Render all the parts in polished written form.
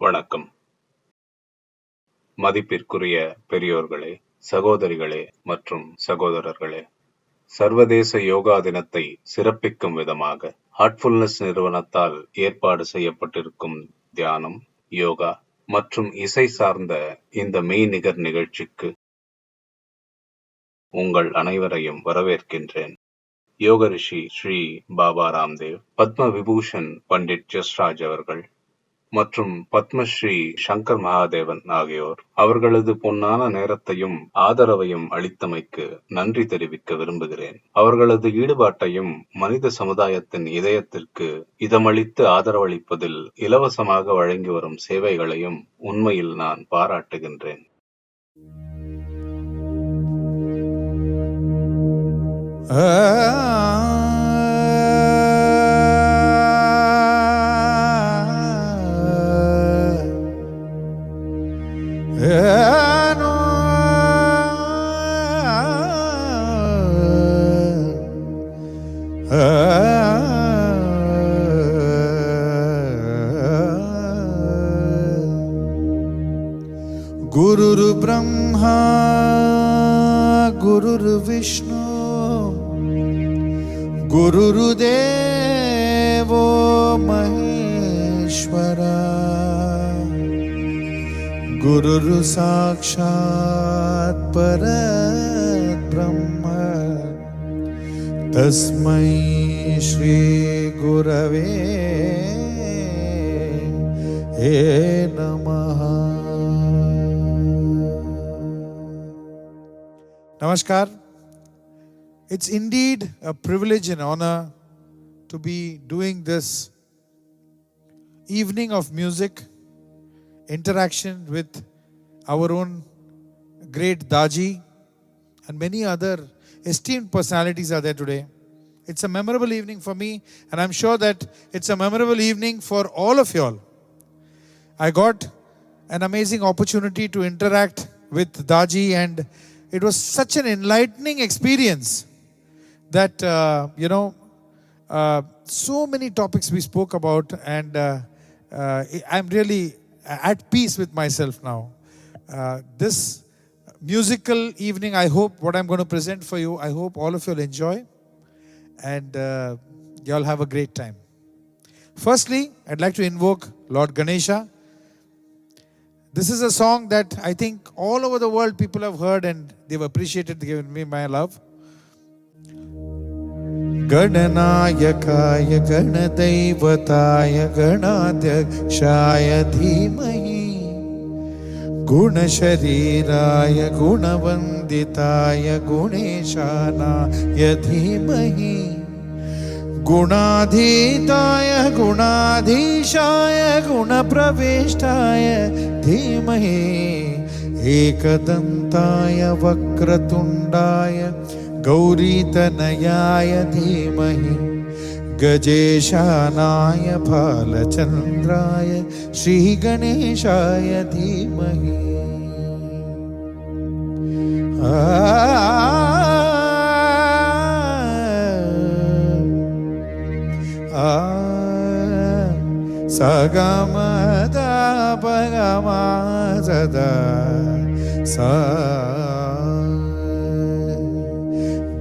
வணக்கம். மதிப்பிற்குரிய பெரியோர்களே, சகோதரிகளே மற்றும் சகோதரர்களே, சர்வதேச யோகா தினத்தை சிறப்பிக்கும் விதமாக ஹார்ட்ஃபுல்னஸ் நிறுவனத்தால் ஏற்பாடு செய்யப்பட்டிருக்கும் தியானம், யோகா மற்றும் இசை சார்ந்த இந்த மெய்நிகர் நிகழ்ச்சிக்கு உங்கள் அனைவரையும் வரவேற்கின்றேன். யோக ரிஷி ஸ்ரீ பாபா ராம்தேவ், பத்ம விபூஷன் பண்டிட் ஜஸ்ராஜ் அவர்கள் மற்றும் பத்மஸ்ரீ சங்கர் மகாதேவன் ஆகியோர் அவர்களது பொன்னான நேரத்தையும் ஆதரவையும் அளித்தமைக்கு நன்றி தெரிவிக்க விரும்புகிறேன். அவர்களது ஈடுபாட்டையும் மனித சமுதாயத்தின் இதயத்திற்கு இதமளித்து ஆதரவளிப்பதில் இலவசமாக வழங்கி வரும் சேவைகளையும் உண்மையில் நான் பாராட்டுகின்றேன். गुरुर् ब्रह्मा गुरुर्विष्णु गुरुर्देवो महेश्वरा गुरुर् साक्षात् परब्रह्म तस्मै श्री गुरवे नमः. Namaskar. It's indeed a privilege and honor to be doing this evening of music, interaction with our own great Daji and many other esteemed personalities are there today. It's a memorable evening for me, and I'm sure that it's a memorable evening for all of you all. I got an amazing opportunity to interact with Daji, and it was such an enlightening experience that, so many topics we spoke about, and I'm really at peace with myself now. This musical evening, I hope what I'm going to present for you, I hope all of you will enjoy, and you all have a great time. Firstly, I'd like to invoke Lord Ganesha. This is a song that I think all over the world people have heard and they've appreciated, given me my love. Gananayakaya Ganadevataya Ganadhyakshaya Dhimahi Gunashariraya Gunavanditaya Guneshanaaya Dhimahi गुणाधीताय गुणाधीशाय गुणप्रविष्टाय धीमहि एकदन्ताय वक्रतुण्डाय गौरीतनयाय धीमहि गजेशानाय भालचन्द्राय श्रीगणेशाय धीमहि. Sagamada Bhagamazada Sa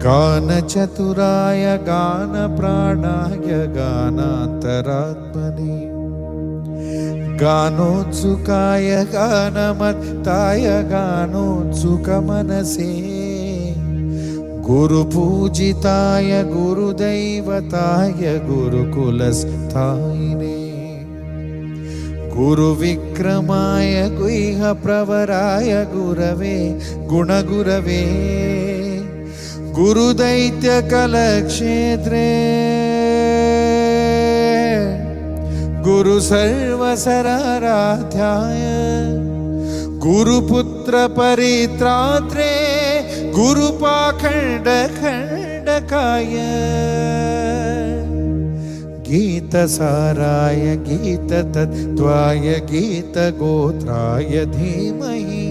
Gana Chaturaya Gana Pranaya Ganantaratmani Ganotsukaya Ganamattaya Ganotsukamanase Guru Pujitaya Guru Devataya Guru Kulasthayine Guru Vikramaya Guiha Pravaraya Gurave Gunagurave Guru Daitya Kalakshetre Guru Sarva Sararadhyaya Guru Putra Paritratre Guru Pakhanda Khandakaya Gita Saraya Gita Tattvaya Gita Gotraya Dhimahi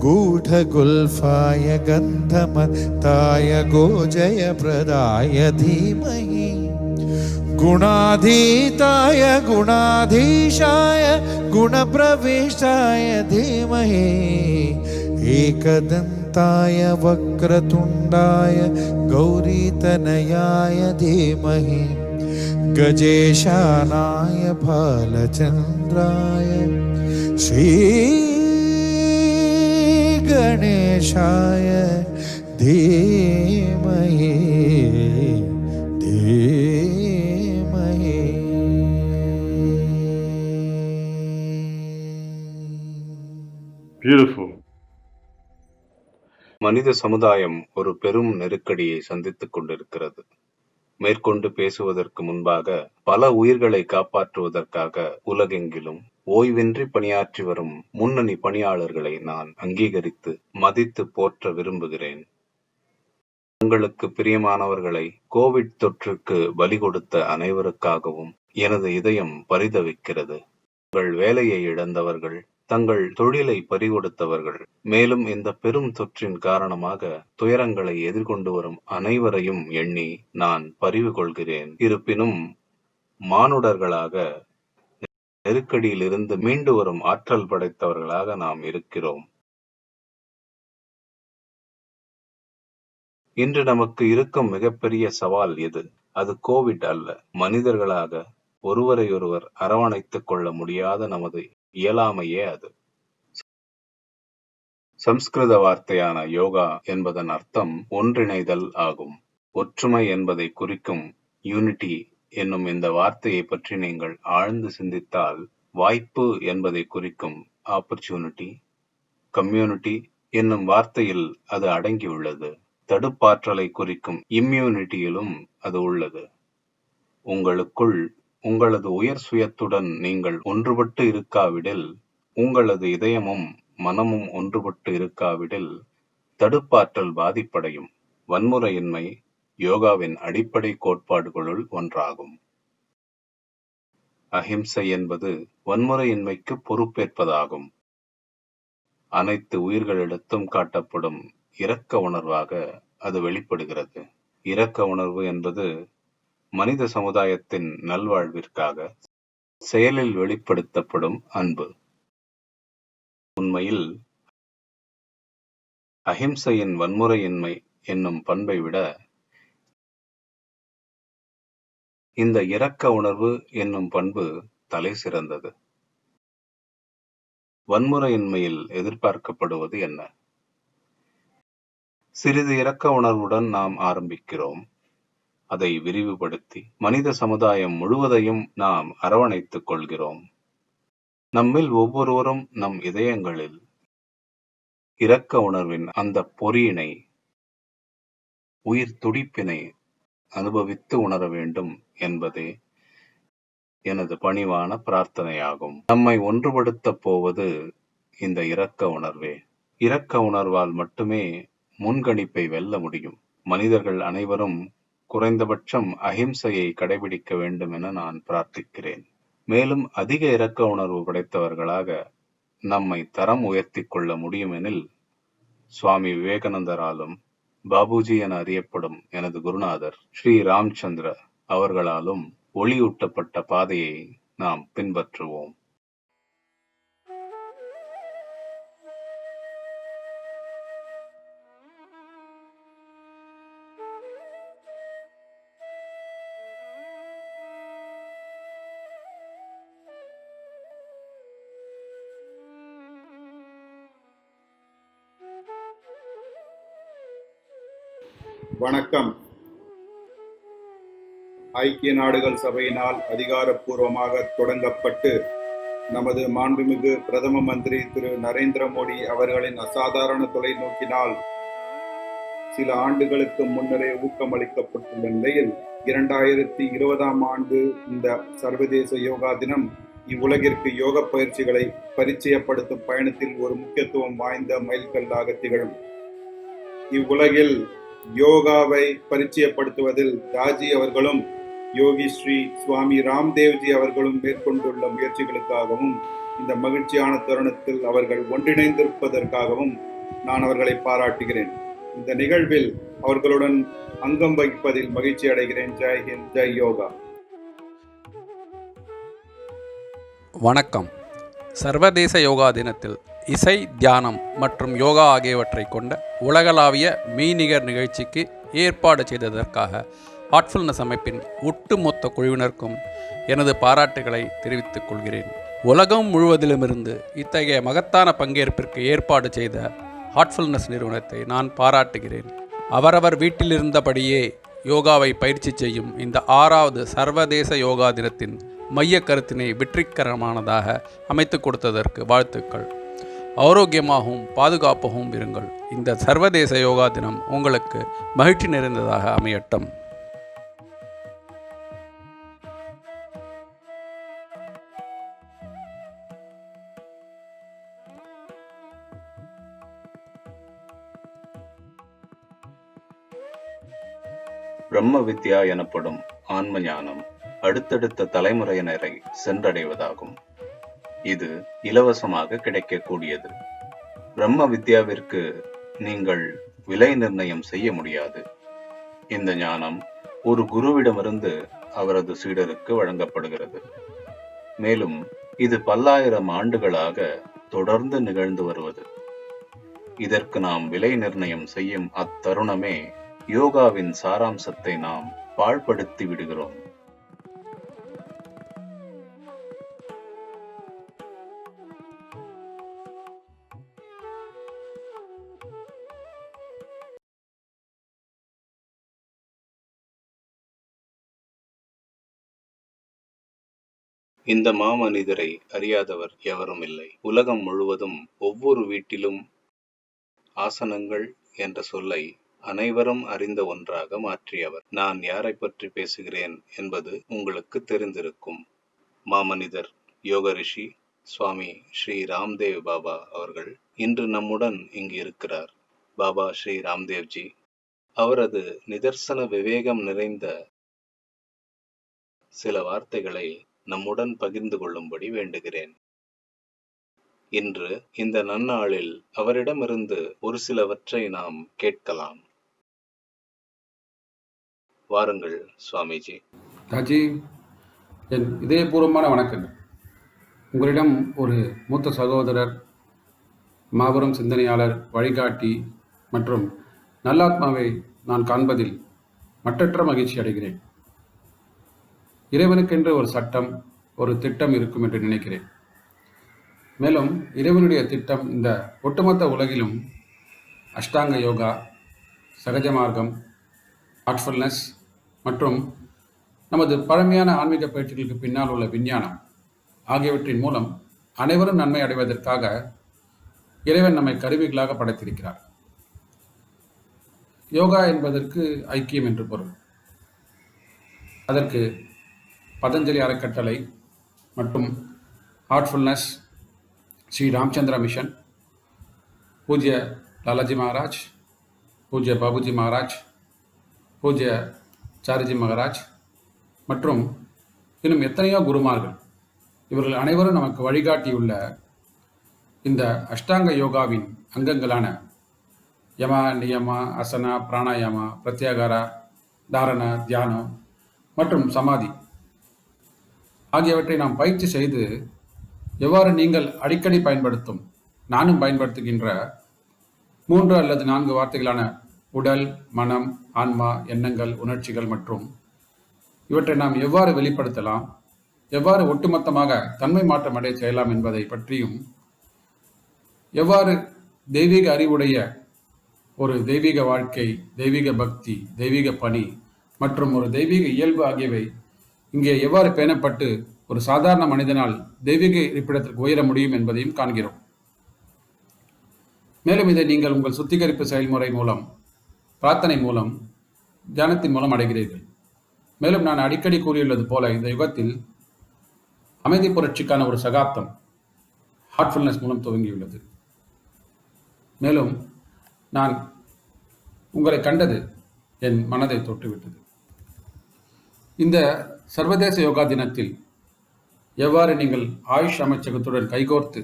Gudha Gulfaya Gandhamataya Gojaya Pradaya Dhimahi गुणाधीताय गुणाधीशाय गुणप्रविष्टाय धीमहि एकदन्ताय वक्रतुण्डाय गौरीतनयाय धीमहि गजेशानाय भालचन्द्राय श्रीगणेशाय धीमहि धीमहि. Beautiful. மனித சமுதாயம் ஒரு பெரும் நெருக்கடியை சந்தித்துக் கொண்டிருக்கிறது. மேற்கொண்டு பேசுவதற்கு முன்பாக பல உயிர்களை காப்பாற்றுவதற்காக உலகெங்கிலும் ஓய்வின்றி பணியாற்றி வரும் முன்னணி பணியாளர்களை நான் அங்கீகரித்து மதித்து போற்ற விரும்புகிறேன். உங்களுக்கு பிரியமானவர்களை கோவிட் தொற்றுக்கு பலி கொடுத்த அனைவருக்காகவும் எனது இதயம் பரிதவிக்கிறது. தங்கள் வேலையை இழந்தவர்கள், தங்கள் தொழிலை பறிகொடுத்தவர்கள், மேலும் இந்த பெரும் தொற்றின் காரணமாக துயரங்களை எதிர்கொண்டு வரும் அனைவரையும் எண்ணி நான் பரிவு கொள்கிறேன். இருப்பினும் மானுடர்களாக நெருக்கடியிலிருந்து மீண்டு வரும் ஆற்றல் படைத்தவர்களாக நாம் இருக்கிறோம். இன்று நமக்கு இருக்கும் மிகப்பெரிய சவால் எது? அது கோவிட் அல்ல. மனிதர்களாக ஒருவரையொருவர் அரவணைத்துக் கொள்ள முடியாத நமது இயலாமையே அது. சம்ஸ்கிருத வார்த்தையான யோகா என்பதன் அர்த்தம் ஒன்றிணைதல் ஆகும். ஒற்றுமை என்பதை குறிக்கும் யூனிட்டி என்னும் இந்த வார்த்தையை பற்றி நீங்கள் ஆழ்ந்து சிந்தித்தால், வாய்ப்பு என்பதை குறிக்கும் ஆப்பர்ச்சுனிட்டி, கம்யூனிட்டி என்னும் வார்த்தையில் அது அடங்கியுள்ளது. தடுப்பாற்றலை குறிக்கும் இம்யூனிட்டியிலும் அது உள்ளது. உங்களுக்குள் உங்களது உயர் சுயத்துடன் நீங்கள் ஒன்றுபட்டு இருக்காவிடில், உங்களது இதயமும் மனமும் ஒன்றுபட்டு இருக்காவிடில் தடுப்பாற்றல் பாதிப்படையும். வன்முறையின்மை யோகாவின் அடிப்படை கோட்பாடுகளுள் ஒன்றாகும். அஹிம்சை என்பது வன்முறையின்மைக்கு பொறுப்பேற்பதாகும். அனைத்து உயிர்களிடத்தும் காட்டப்படும் இரக்க உணர்வாக அது வெளிப்படுகிறது. இரக்க உணர்வு என்பது மனித சமுதாயத்தின் நல்வாழ்விற்காக செயலில் வெளிப்படுத்தப்படும் அன்பு. உண்மையில் அஹிம்சையின் வன்முறையின்மை என்னும் பண்பை விட இந்த இரக்க உணர்வு என்னும் பண்பு தலை சிறந்தது. வன்முறையின்மையில் எதிர்பார்க்கப்படுவது என்ன? சிறிது இரக்க உணர்வுடன் நாம் ஆரம்பிக்கிறோம். அதை விரிவுபடுத்தி மனித சமுதாயம் முழுவதையும் நாம் அரவணைத்துக் கொள்கிறோம். நம்மில் ஒவ்வொருவரும் நம் இதயங்களில் இரக்க உணர்வின் அந்த பொறியினை, உயிர் துடிப்பினை அனுபவித்து உணர வேண்டும் என்பதே எனது பணிவான பிரார்த்தனையாகும். நம்மை ஒன்றுபடுத்தப் போவது இந்த இரக்க உணர்வே. இரக்க உணர்வால் மட்டுமே முன்கணிப்பை வெல்ல முடியும். மனிதர்கள் அனைவரும் குறைந்தபட்சம் அஹிம்சையை கடைபிடிக்க வேண்டும் என நான் பிரார்த்திக்கிறேன். மேலும் அதிக இரக்க உணர்வு படைத்தவர்களாக நம்மை தரம் உயர்த்திக் கொள்ள முடியுமெனில், சுவாமி விவேகானந்தராலும் பாபுஜி என அறியப்படும் எனது குருநாதர் ஸ்ரீ ராம்சந்திர அவர்களாலும் ஒளியூட்டப்பட்ட பாதையை நாம் பின்பற்றுவோம். வணக்கம். ஐக்கிய நாடுகள் சபையினால் அதிகாரப்பூர்வமாக தொடங்கப்பட்டு நமது மாண்புமிகு பிரதம மந்திரி திரு நரேந்திர மோடி அவர்களின் அசாதாரண தொலைநோக்கினால் சில ஆண்டுகளுக்கு முன்னரே ஊக்கமளிக்கப்பட்டுள்ள நிலையில் 2020ஆம் ஆண்டு இந்த சர்வதேச யோகா தினம் இவ்வுலகிற்கு யோக பயிற்சிகளை பரிச்சயப்படுத்தும் பயணத்தில் ஒரு முக்கியத்துவம் வாய்ந்த மைல்கல்லாக திகழும். இவ்வுலகில் யோகாவை பரிச்சயப்படுத்துவதில் தாஜி அவர்களும் யோகி ஸ்ரீ சுவாமி ராம்தேவ்ஜி அவர்களும் மேற்கொண்டுள்ள முயற்சிகளுக்காகவும் இந்த மகிழ்ச்சியான தருணத்தில் அவர்கள் ஒன்றிணைந்திருப்பதற்காகவும் நான் அவர்களை பாராட்டுகிறேன். இந்த நிகழ்வில் அவர்களுடன் அங்கம் வகிப்பதில் மகிழ்ச்சி அடைகிறேன். ஜெய் ஹிந்த், ஜெய் யோகா. வணக்கம். சர்வதேச யோகா தினத்தில் இசை, தியானம் மற்றும் யோகா ஆகியவற்றை கொண்ட உலகளாவிய மெய்நிகர் நிகழ்ச்சிக்கு ஏற்பாடு செய்ததற்காக ஹார்ட்ஃபுல்னஸ் அமைப்பின் ஒட்டுமொத்த குழுவினருக்கும் எனது பாராட்டுகளை தெரிவித்துக் கொள்கிறேன். உலகம் முழுவதிலுமிருந்து இத்தகைய மகத்தான பங்கேற்பிற்கு ஏற்பாடு செய்த ஹார்ட்ஃபுல்னஸ் நிறுவனத்தை நான் பாராட்டுகிறேன். அவரவர் வீட்டிலிருந்தபடியே யோகாவை பயிற்சி செய்யும் இந்த 6வது சர்வதேச யோகா தினத்தின் மைய கருத்தினை வெற்றிகரமானதாக அமைத்து கொடுத்ததற்கு வாழ்த்துக்கள். ஆரோக்கியமாகவும் பாதுகாப்பாகவும் இருங்கள். இந்த சர்வதேச யோகா தினம் உங்களுக்கு மகிழ்ச்சி நிறைந்ததாக அமையட்டும். பிரம்ம வித்யா எனப்படும் ஆன்ம ஞானம் அடுத்தடுத்த தலைமுறையினரை சென்றடைவதாகும். இது இலவசமாக கிடைக்கக்கூடியது. பிரம்ம வித்யாவிற்கு நீங்கள் விலை நிர்ணயம் செய்ய முடியாது. இந்த ஞானம் ஒரு குருவிடமிருந்து அவரது சீடருக்கு வழங்கப்படுகிறது. மேலும் இது பல்லாயிரம் ஆண்டுகளாக தொடர்ந்து நிகழ்ந்து வருவது. இதற்கு நாம் விலை நிர்ணயம் செய்யும் அத்தருணமே யோகாவின் சாராம்சத்தை நாம் பாழ்படுத்தி விடுகிறோம். இந்த மாமனிதரை அறியாதவர் எவரும் இல்லை. உலகம் முழுவதும் ஒவ்வொரு வீட்டிலும் ஆசனங்கள் என்ற சொல்லை அனைவரும் அறிந்த ஒன்றாக மாற்றியவர். நான் யாரை பற்றி பேசுகிறேன் என்பது உங்களுக்கு தெரிந்திருக்கும். மாமனிதர் யோக ரிஷி சுவாமி ஸ்ரீ ராம்தேவ் பாபா அவர்கள் இன்று நம்முடன் இங்கு இருக்கிறார். பாபா ஸ்ரீ ராம்தேவ்ஜி அவரது நிதர்சன விவேகம் நிறைந்த சில வார்த்தைகளை நம்முடன் பகிர்ந்து கொள்ளும்படி வேண்டுகிறேன். இன்று இந்த நன்னாளில் அவரிடமிருந்து ஒரு சிலவற்றை நாம் கேட்கலாம். வாருங்கள் சுவாமிஜி. ராஜி, என் இதயபூர்வமான வணக்கங்கள். உங்களிடம் ஒரு மூத்த சகோதரர், மாபெரும் சிந்தனையாளர், வழிகாட்டி மற்றும் நல்லாத்மாவை நான் காண்பதில் மற்றற்ற மகிழ்ச்சி அடைகிறேன். இறைவனுக்கென்று ஒரு சட்டம், ஒரு திட்டம் இருக்கும் என்று நினைக்கிறேன். மேலும் இறைவனுடைய திட்டம் இந்த ஒட்டுமொத்த உலகிலும் அஷ்டாங்க யோகா, சகஜ மார்க்கம், ஹார்ட்ஃபுல்னஸ் மற்றும் நமது பழமையான ஆன்மீக பயிற்சிகளுக்கு பின்னால் உள்ள விஞ்ஞானம் ஆகியவற்றின் மூலம் அனைவரும் நன்மை அடைவதற்காக இறைவன் நம்மை கருவிகளாக படைத்திருக்கிறார். யோகா என்பதற்கு ஐக்கியம் என்று பொருள். அதற்கு பதஞ்சலி அறக்கட்டளை மற்றும் ஹார்ட்ஃபுல்னஸ், ஸ்ரீ ராமச்சந்திர மிஷன், பூஜ்ய லாலாஜி மகாராஜ், பூஜ்ய பாபுஜி மகாராஜ், பூஜ்ய சாரிஜி மகாராஜ் மற்றும் இன்னும் எத்தனையோ குருமார்கள், இவர்கள் அனைவரும் நமக்கு வழிகாட்டியுள்ள இந்த அஷ்டாங்க யோகாவின் அங்கங்களான யமா, நியமா, அசனா, பிராணாயாமா, பிரத்யாகாரா, தாரணா, தியானம் மற்றும் சமாதி ஆகியவற்றை நாம் பயிற்சி செய்து எவ்வாறு நீங்கள் அடிக்கடி பயன்படுத்தும், நானும் பயன்படுத்துகின்ற 3 அல்லது 4 வார்த்தைகளான உடல், மனம், ஆன்மா, எண்ணங்கள், உணர்ச்சிகள் மற்றும் இவற்றை நாம் எவ்வாறு வெளிப்படுத்தலாம், எவ்வாறு ஒட்டுமொத்தமாக தன்மை மாற்றம் அடைய செய்யலாம் என்பதை பற்றியும், எவ்வாறு தெய்வீக அறிவுடைய ஒரு தெய்வீக வாழ்க்கை, தெய்வீக பக்தி, தெய்வீக பணி மற்றும் ஒரு தெய்வீக இயல்பு ஆகியவை இங்கே எவ்வாறு பேணப்பட்டு ஒரு சாதாரண மனிதனால் தெய்வீக இருப்பிடத்திற்கு உயர முடியும் என்பதையும் காண்கிறோம். மேலும் இதை நீங்கள் உங்கள் சுத்திகரிப்பு செயல்முறை மூலம், பிரார்த்தனை மூலம், தியானத்தின் மூலம் அடைகிறீர்கள். மேலும் நான் அடிக்கடி கூறியுள்ளது போல இந்த யுகத்தில் அமைதி புரட்சிக்கான ஒரு சகாப்தம் ஹார்ட்ஃபுல்னஸ் மூலம் துவங்கியுள்ளது. மேலும் நான் உங்களை கண்டது என் மனதை தொட்டுவிட்டது. இந்த சர்வதேச யோகா தினத்தில் எவ்வாறு நீங்கள் ஆயுஷ் அமைச்சகத்துடன் கைகோர்த்து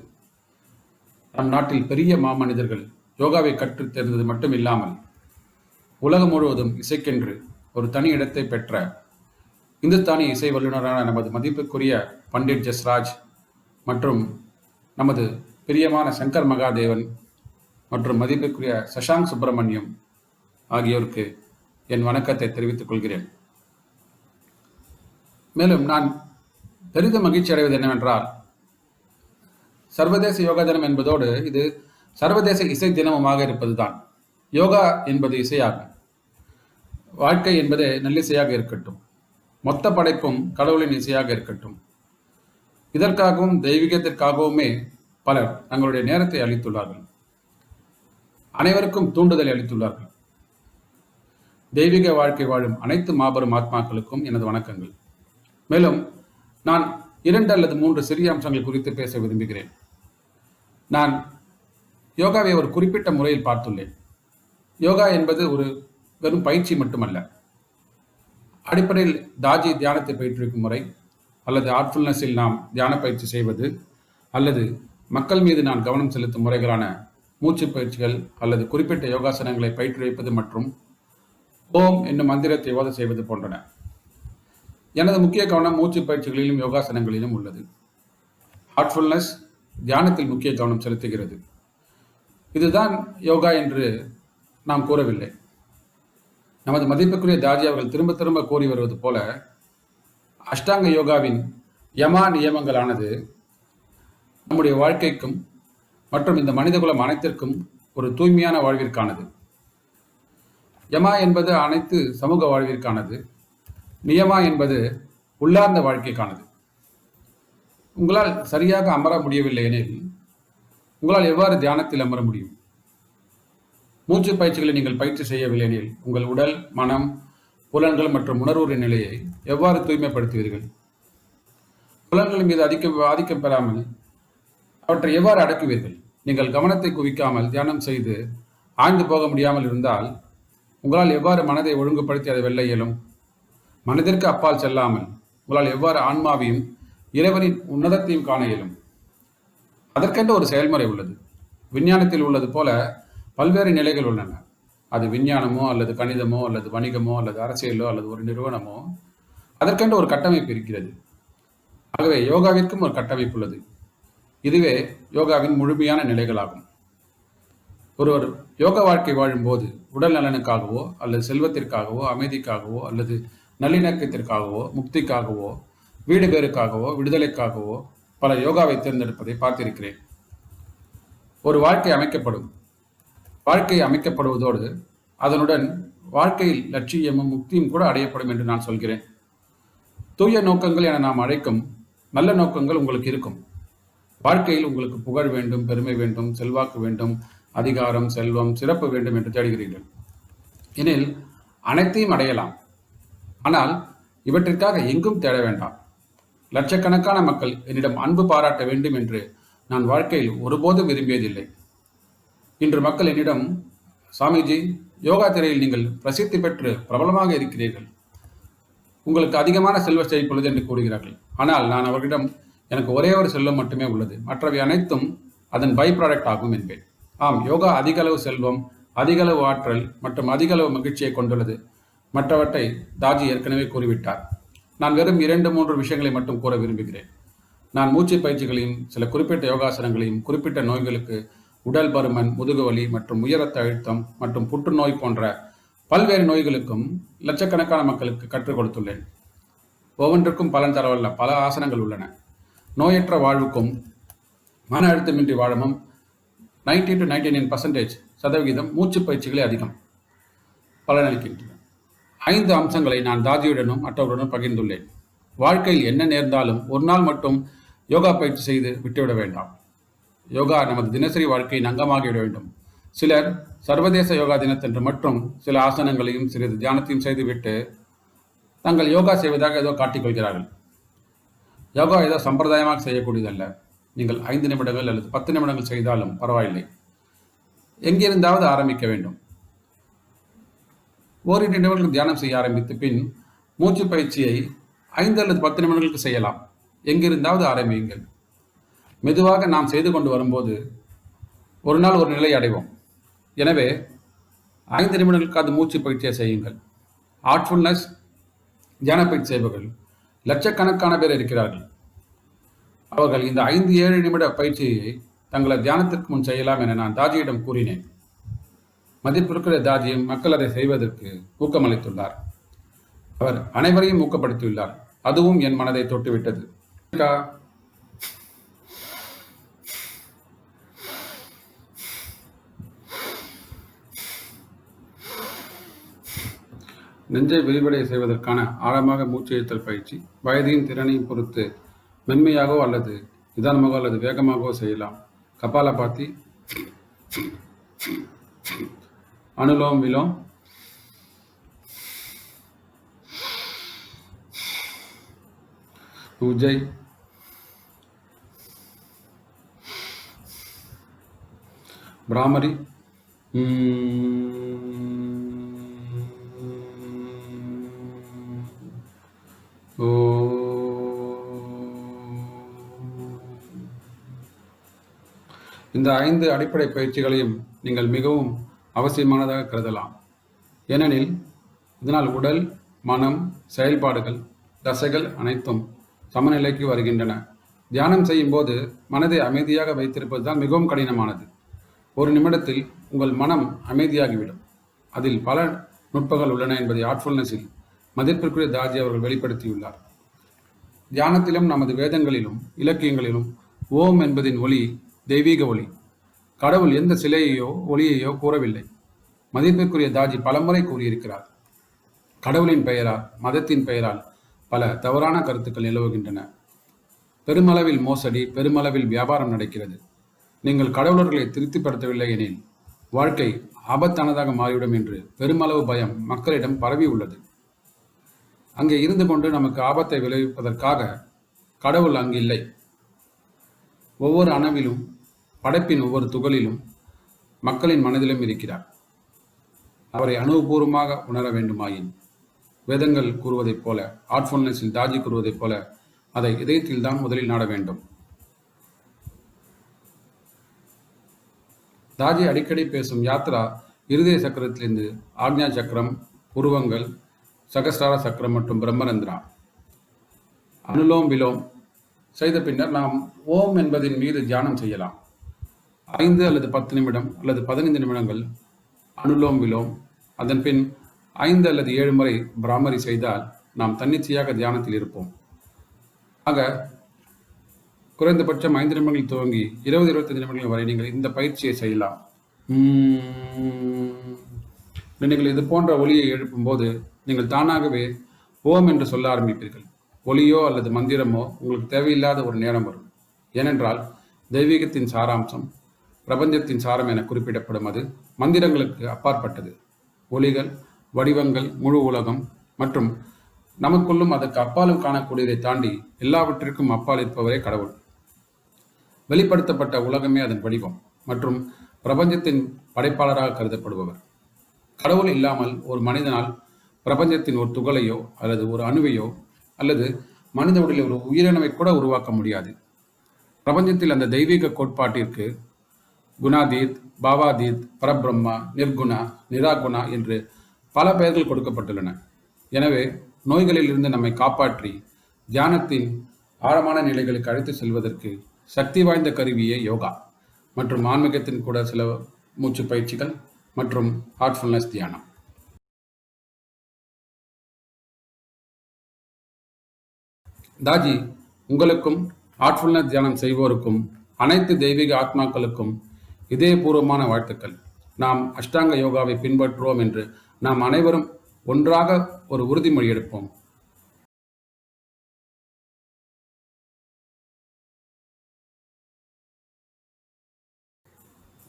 நம் நாட்டில் பெரிய மாமனிதர்கள் யோகாவை கற்றுத் தேர்ந்தது மட்டும் இல்லாமல் உலகம் முழுவதும் இசைக்கென்று ஒரு தனி இடத்தை பெற்ற இந்துஸ்தானி இசை வல்லுநரான நமது மதிப்புக்குரிய பண்டிட் ஜஸ்ராஜ் மற்றும் நமது பிரியமான சங்கர் மகாதேவன் மற்றும் மதிப்புக்குரிய சஷாங்க் சுப்பிரமணியம் ஆகியோருக்கு என் வணக்கத்தை தெரிவித்துக் கொள்கிறேன். மேலும் நான் பெரிதும் மகிழ்ச்சி அடைவது என்னவென்றால், சர்வதேச யோகா தினம் என்பதோடு இது சர்வதேச இசை தினமுமாக இருப்பதுதான். யோகா என்பது இசையாகும். வாழ்க்கை என்பது நல்லிசையாக இருக்கட்டும். மொத்த படைப்பும் கடவுளின் இசையாக இருக்கட்டும். இதற்காகவும் தெய்வீகத்திற்காகவுமே பலர் தங்களுடைய நேரத்தை அளித்துள்ளார்கள். அனைவருக்கும் தூண்டுதலை அளித்துள்ளார்கள். தெய்வீக வாழ்க்கை வாழும் அனைத்து மாபெரும் ஆத்மாக்களுக்கும் எனது வணக்கங்கள். மேலும் நான் 2 அல்லது 3 சிறிய அம்சங்கள் குறித்து பேச விரும்புகிறேன். நான் யோகாவை ஒரு குறிப்பிட்ட முறையில் பார்த்துள்ளேன். யோகா என்பது ஒரு வெறும் பயிற்சி மட்டுமல்ல. அடிப்படையில் தாஜி தியானத்தை பயிற்றுவிக்கும் முறை, அல்லது ஆர்ட்ஃபுல்னஸில் நாம் தியான பயிற்சி செய்வது, அல்லது மக்கள் மீது நான் கவனம் செலுத்தும் முறைகளான மூச்சு பயிற்சிகள் அல்லது குறிப்பிட்ட யோகாசனங்களை பயிற்றுவிப்பது மற்றும் ஓம் என்னும் மந்திரத்தை ஓத செய்வது போன்றன. எனது முக்கிய கவனம் மூச்சு பயிற்சிகளிலும் யோகாசனங்களிலும் உள்ளது. ஹார்ட்ஃபுல்னஸ் தியானத்தில் முக்கிய கவனம் செலுத்துகிறது. இதுதான் யோகா என்று நாம் கூறவில்லை. நமது மதிப்புக்குரிய தாஜி அவர்கள் திரும்ப திரும்ப கூறி வருவது போல, அஷ்டாங்க யோகாவின் யமா நியமங்களானது நம்முடைய வாழ்க்கைக்கும் மற்றும் இந்த மனிதகுலம் அனைத்திற்கும் ஒரு தூய்மையான வாழ்விற்கானது. யமா என்பது அனைத்து சமூக வாழ்விற்கானது. நியமா என்பது உள்ளார்ந்த வாழ்க்கைக்கானது. உங்களால் சரியாக அமர முடியவில்லை எனில் உங்களால் எவ்வாறு தியானத்தில் அமர முடியும்? மூச்சு பயிற்சிகளை நீங்கள் பயிற்சி செய்யவில்லை எனில் உங்கள் உடல், மனம், புலன்கள் மற்றும் உணர்வுகளின் நிலையை எவ்வாறு தூய்மைப்படுத்துவீர்கள்? புலன்கள் மீது ஆதிக்கம் பெறாமல் அவற்றை எவ்வாறு அடக்குவீர்கள்? நீங்கள் கவனத்தை குவிக்காமல் தியானம் செய்து ஆழ்ந்து போக முடியாமல் இருந்தால் உங்களால் எவ்வாறு மனதை ஒழுங்குபடுத்தி அதை வெல்ல இயலும்? மனதிற்கு அப்பால் செல்லாமல் உங்களால் எவ்வாறு ஆன்மாவையும் இறைவனின் உன்னதத்தையும் காண இயலும்? அதற்கென்ற ஒரு செயல்முறை உள்ளது. விஞ்ஞானத்தில் உள்ளது போல பல்வேறு நிலைகள் உள்ளன. அது விஞ்ஞானமோ அல்லது கணிதமோ அல்லது வணிகமோ அல்லது அரசியலோ அல்லது ஒரு நிறுவனமோ, அதற்கென்ற ஒரு கட்டமைப்பு இருக்கிறது. ஆகவே யோகாவிற்கும் ஒரு கட்டமைப்பு உள்ளது. இதுவே யோகாவின் முழுமையான நிலைகளாகும். ஒருவர் யோக வாழ்க்கை வாழும்போது உடல் நலனுக்காகவோ அல்லது செல்வத்திற்காகவோ அமைதிக்காகவோ அல்லது நல்லிணக்கத்திற்காகவோ முக்திக்காகவோ வீடு பேருக்காகவோ விடுதலைக்காகவோ பல யோகாவை தேர்ந்தெடுப்பதை பார்த்திருக்கிறேன். ஒரு வாழ்க்கை அமைக்கப்படுவதோடு அதனுடன் வாழ்க்கையில் லட்சியமும் முக்தியும் கூட அடையப்படும் என்று நான் சொல்கிறேன். தூய நோக்கங்கள் என நாம் அழைக்கும் நல்ல நோக்கங்கள் உங்களுக்கு இருக்கும். வாழ்க்கையில் உங்களுக்கு புகழ் வேண்டும், பெருமை வேண்டும், செல்வாக்கு வேண்டும், அதிகாரம், செல்வம், சிறப்பு வேண்டும் என்று தேடுகிறீர்கள் எனில் அனைத்தையும் அடையலாம். ஆனால் இவற்றிற்காக எங்கும் தேட வேண்டாம். லட்சக்கணக்கான மக்கள் என்னிடம் அன்பு பாராட்ட வேண்டும் என்று நான் வாழ்க்கையில் ஒருபோதும் விரும்பியதில்லை. இன்று மக்கள் என்னிடம், சாமிஜி, யோகா திரையில் நீங்கள் பிரசித்தி பெற்று பிரபலமாக இருக்கிறீர்கள், உங்களுக்கு அதிகமான செல்வ செழிப்புள்ளது என்று கூறுகிறார்கள். ஆனால் நான் அவர்களிடம், எனக்கு ஒரே ஒரு செல்வம் மட்டுமே உள்ளது, மற்றவை அனைத்தும் அதன் பை ப்ராடக்ட் ஆகும் என்பேன். ஆம், யோகா அதிக அளவு செல்வம், அதிக அளவு ஆற்றல் மற்றும் அதிக அளவு மகிழ்ச்சியை கொண்டுள்ளது. மற்றவற்றை தாஜி ஏற்கனவே கூறிவிட்டார். நான் வெறும் 2-3 விஷயங்களை மட்டும் கூற விரும்புகிறேன். நான் மூச்சு பயிற்சிகளையும் சில குறிப்பிட்ட யோகாசனங்களையும் குறிப்பிட்ட நோய்களுக்கு, உடல் பருமன், முதுகுவலி மற்றும் உயர் ரத்த அழுத்தம் மற்றும் புற்றுநோய் போன்ற பல்வேறு நோய்களுக்கும் லட்சக்கணக்கான மக்களுக்கு கற்றுக் கொடுத்துள்ளேன். ஒவ்வொன்றுக்கும் பலன் தரவல்ல பல ஆசனங்கள் உள்ளன. நோயற்ற வாழ்வுக்கும் மன அழுத்தமின்றி வாழவும் 90 to 99% மூச்சு பயிற்சிகளே அதிகம் பலனளிக்கின்றன. 5 அம்சங்களை நான் தாஜியுடனும் மற்றவருடனும் பகிர்ந்துள்ளேன். வாழ்க்கையில் என்ன நேர்ந்தாலும் ஒரு நாள் மட்டும் யோகா பயிற்சி செய்து விட்டுவிட வேண்டாம். யோகா நமது தினசரி வாழ்க்கையின் அங்கமாகிவிட வேண்டும். சிலர் சர்வதேச யோகா தினத்தன்று மட்டும் சில ஆசனங்களையும் சிறிது தியானத்தையும் செய்துவிட்டு தங்கள் யோகா செய்வதாக ஏதோ காட்டிக்கொள்கிறார்கள். யோகா ஏதோ சம்பிரதாயமாக செய்யக்கூடியதல்ல. நீங்கள் 5 நிமிடங்கள் அல்லது 10 நிமிடங்கள் செய்தாலும் பரவாயில்லை. எங்கிருந்தாவது ஆரம்பிக்க வேண்டும். ஓரிரு நிமிடங்கள் தியானம் செய்ய ஆரம்பித்த பின் மூச்சு பயிற்சியை 5 அல்லது 10 நிமிடங்களுக்கு செய்யலாம். எங்கிருந்தாவது ஆரம்பியுங்கள். மெதுவாக நாம் செய்து கொண்டு வரும்போது ஒரு நாள் ஒரு நிலை அடைவோம். எனவே 5 நிமிடங்களுக்கு அது மூச்சு பயிற்சியை செய்யுங்கள். ஆர்ட்ஃபுல்னஸ் தியான பயிற்சி செய்பவர்கள் லட்சக்கணக்கான பேர் இருக்கிறார்கள். அவர்கள் இந்த 5-7 நிமிட பயிற்சியை தங்களது தியானத்திற்கு முன் செய்யலாம் என நான் தாஜியிடம் கூறினேன். மதிப்பிற்குரிய தாஜியும் மக்கள் அதை செய்வதற்கு ஊக்கமளித்துள்ளார். அவர் அனைவரையும் ஊக்கப்படுத்தியுள்ளார். அதுவும் என் மனதை தொட்டுவிட்டது. நெஞ்சை விரிவடைய செய்வதற்கான ஆழமாக மூச்சு இழுத்தல் பயிற்சி வயதையும் திறனையும் பொறுத்து மென்மையாகவோ அல்லது நிதானமாகவோ அல்லது வேகமாகவோ செய்யலாம். கபாலபாத்தி, அனுலோம் விலோம், உஜ்ஜை, பிராமரி, இந்த 5 அடிப்படை பயிற்சிகளையும் நீங்கள் மிகவும் அவசியமானதாக கருதலாம். ஏனெனில் இதனால் உடல், மனம், செயல்பாடுகள், தசைகள் அனைத்தும் சமநிலைக்கு வருகின்றன. தியானம் செய்யும் போது மனதை அமைதியாக வைத்திருப்பது தான் மிகவும் கடினமானது. ஒரு நிமிடத்தில் உங்கள் மனம் அமைதியாகிவிடும். அதில் பல நுட்பங்கள் உள்ளன என்பதை ஆர்ட்ஃபுல்னஸில் மதிப்பிற்குரிய தாஜி அவர்கள் வெளிப்படுத்தியுள்ளார். தியானத்திலும் நமது வேதங்களிலும் இலக்கியங்களிலும் ஓம் என்பதின் ஒலி தெய்வீக ஒளி. கடவுள் எந்த சிலையையோ ஒளியையோ கூறவில்லை. மதிப்பிற்குரிய தாஜி பலமுறை கூறியிருக்கிறார். கடவுளின் பெயரால், மதத்தின் பெயரால் பல தவறான கருத்துக்கள் நிலவுகின்றன. பெருமளவில் மோசடி, பெருமளவில் வியாபாரம் நடக்கிறது. நீங்கள் கடவுளர்களை திருப்திப்படுத்தவில்லை எனில் வாழ்க்கை ஆபத்தானதாக மாறிவிடும் என்று பெருமளவு பயம் மக்களிடம் பரவி உள்ளது. அங்கே இருந்து கொண்டு நமக்கு ஆபத்தை விளைவிப்பதற்காக கடவுள் அங்கு இல்லை. ஒவ்வொரு அணுவிலும், படைப்பின் ஒவ்வொரு துகளிலும், மக்களின் மனதிலும் இருக்கிறார். அவரை அனுபவபூர்வமாக உணர வேண்டுமாயின் வேதங்கள் கூறுவதைப் போல, ஆர்ட்ஃபுல்னஸில் தாஜி கூறுவதைப் போல அதை இதயத்தில் தான் முதலில் நாட வேண்டும். தாஜி அடிக்கடி பேசும் யாத்ரா இருதய சக்கரத்திலிருந்து ஆக்ஞா சக்கரம், புருவங்கள், சகஸ்ரார சக்கரம் மற்றும் பிரம்மரந்திரா. அனுலோம் விலோம் செய்த பின்னர் நாம் ஓம் என்பதின் மீது தியானம் செய்யலாம். 5 அல்லது 10 நிமிடம் அல்லது 15 நிமிடங்கள் அனுலோம் விலோம், அதன் பின் 5 அல்லது 7 முறை பிராமரி செய்தால் நாம் தன்னிச்சையாக தியானத்தில் இருப்போம். ஆக குறைந்தபட்சம் 5 நிமிடங்கள் துவங்கி 20-25 நிமிடங்கள் வரை நீங்கள் இந்த பயிற்சியை செய்யலாம். நீங்கள் இது போன்ற ஒலியை எழுப்பும்போது நீங்கள் தானாகவே ஓம் என்று சொல்ல ஆரம்பிப்பீர்கள். ஒலியோ அல்லது மந்திரமோ உங்களுக்கு தேவையில்லாத ஒரு நேரம் வரும். ஏனென்றால் தெய்வீகத்தின் சாராம்சம், பிரபஞ்சத்தின் சாரம் என குறிப்பிடப்படும் அது மந்திரங்களுக்கு அப்பாற்பட்டது. ஒலிகள், வடிவங்கள், முழு உலகம் மற்றும் நமக்குள்ளும் அதற்கு அப்பாலும் காணக்கூடியதை தாண்டி எல்லாவற்றிற்கும் அப்பால் இருப்பவரே கடவுள். வெளிப்படுத்தப்பட்ட உலகமே அதன் வடிவம் மற்றும் பிரபஞ்சத்தின் படைப்பாளராக கருதப்படுபவர். கடவுள் இல்லாமல் ஒரு மனிதனால் பிரபஞ்சத்தின் ஒரு துகளையோ அல்லது ஒரு அணுவையோ அல்லது மனித உடலில் ஒரு உயிரினவை கூட உருவாக்க முடியாது. பிரபஞ்சத்தில் அந்த தெய்வீக கோட்பாட்டிற்கு குணாதீத், பாவாதீத், பரபிரம்மா, நிர்குணா, நிராகுணா என்று பல பெயர்கள் கொடுக்கப்பட்டுள்ளன. எனவே நோய்களில் இருந்து நம்மை காப்பாற்றி தியானத்தின் ஆழமான நிலைகளுக்கு அழைத்து செல்வதற்கு சக்தி வாய்ந்த கருவியே யோகா மற்றும் ஆன்மீகத்தின் கூட சில மூச்சு பயிற்சிகள் மற்றும் ஹார்ட்ஃபுல்னஸ் தியானம். தாஜி உங்களுக்கும் ஹார்ட்ஃபுல்னஸ் தியானம் செய்வோருக்கும் அனைத்து தெய்வீக ஆத்மாக்களுக்கும் இதயபூர்வமான வாழ்த்துக்கள். நாம் அஷ்டாங்க யோகாவை பின்பற்றுவோம் என்று நாம் அனைவரும் ஒன்றாக ஒரு உறுதிமொழி எடுப்போம்.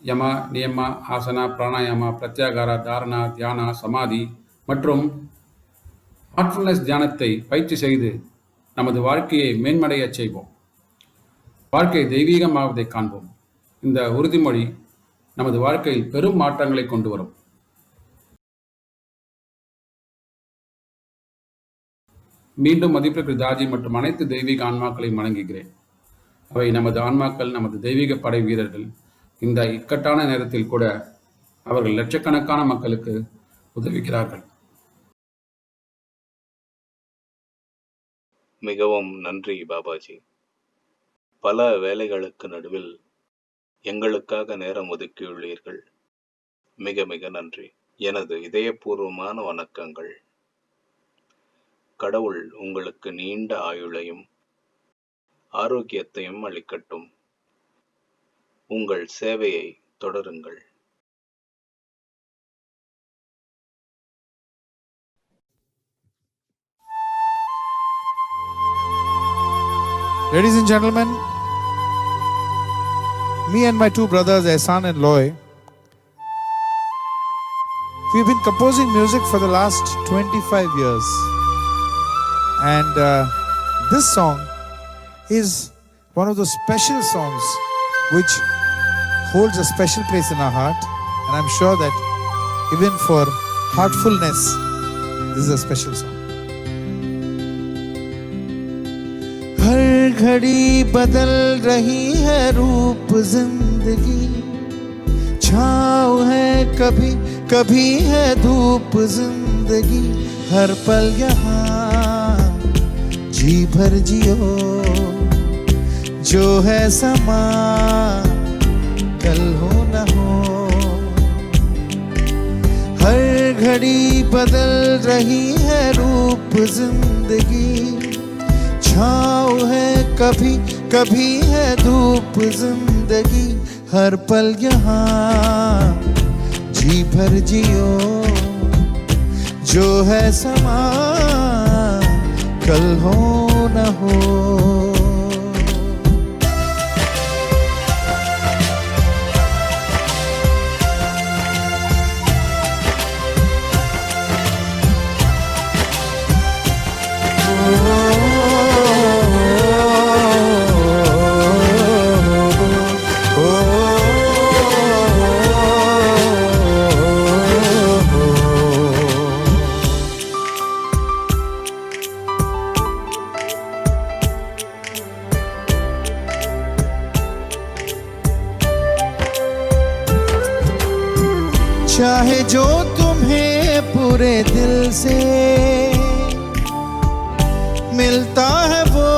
யமா, நியமா, ஆசனா, பிராணாயாமா, பிரத்யாகாரா, தாரணா, தியானா, சமாதி மற்றும் ஹார்ட்ஃபுல்னஸ் தியானத்தை பயிற்சி செய்து நமது வாழ்க்கையை மேன்மடைய செய்வோம். வாழ்க்கை தெய்வீகமாவதை காண்போம். இந்த உறுதிமொழி நமது வாழ்க்கையில் பெரும் மாற்றங்களை கொண்டு வரும். மீண்டும் மதிப்பிற்கு தாஜி மற்றும் அனைத்து தெய்வீக ஆன்மாக்களையும் வணங்குகிறேன். அவை நமது ஆன்மாக்கள், நமது தெய்வீக படை வீரர்கள். இந்த இக்கட்டான நேரத்தில் கூட அவர்கள் லட்சக்கணக்கான மக்களுக்கு உதவுகிறார்கள். மிகவும் நன்றி பாபாஜி. பல வேலைகளுக்கு நடுவில் எங்களுக்காக நேரம் ஒதுக்கியுள்ளீர்கள். மிக மிக நன்றி. எனது இதயபூர்வமான வணக்கங்கள். கடவுள் உங்களுக்கு நீண்ட ஆயுளையும் ஆரோக்கியத்தையும் அளிக்கட்டும். உங்கள் சேவையை தொடருங்கள். Ladies and gentlemen, me and my two brothers, Ehsan and Loy, we've been composing music for the last 25 years. And this song is one of those special songs which holds a special place in our heart. And I'm sure that even for heartfulness, this is a special song. हर घड़ी बदल रही है रूप जिंदगी, छाँव है कभी कभी है धूप जिंदगी, हर पल यहाँ जी भर जियो, जो है समा कल हो न हो। हर घड़ी बदल रही है रूप जिंदगी, छाँव है कभी कभी है धूप जिंदगी, हर पल यहाँ जी भर जियो, जो है समा कल हो न हो। चाहे जो तुम्हें पूरे दिल से मिलता है वो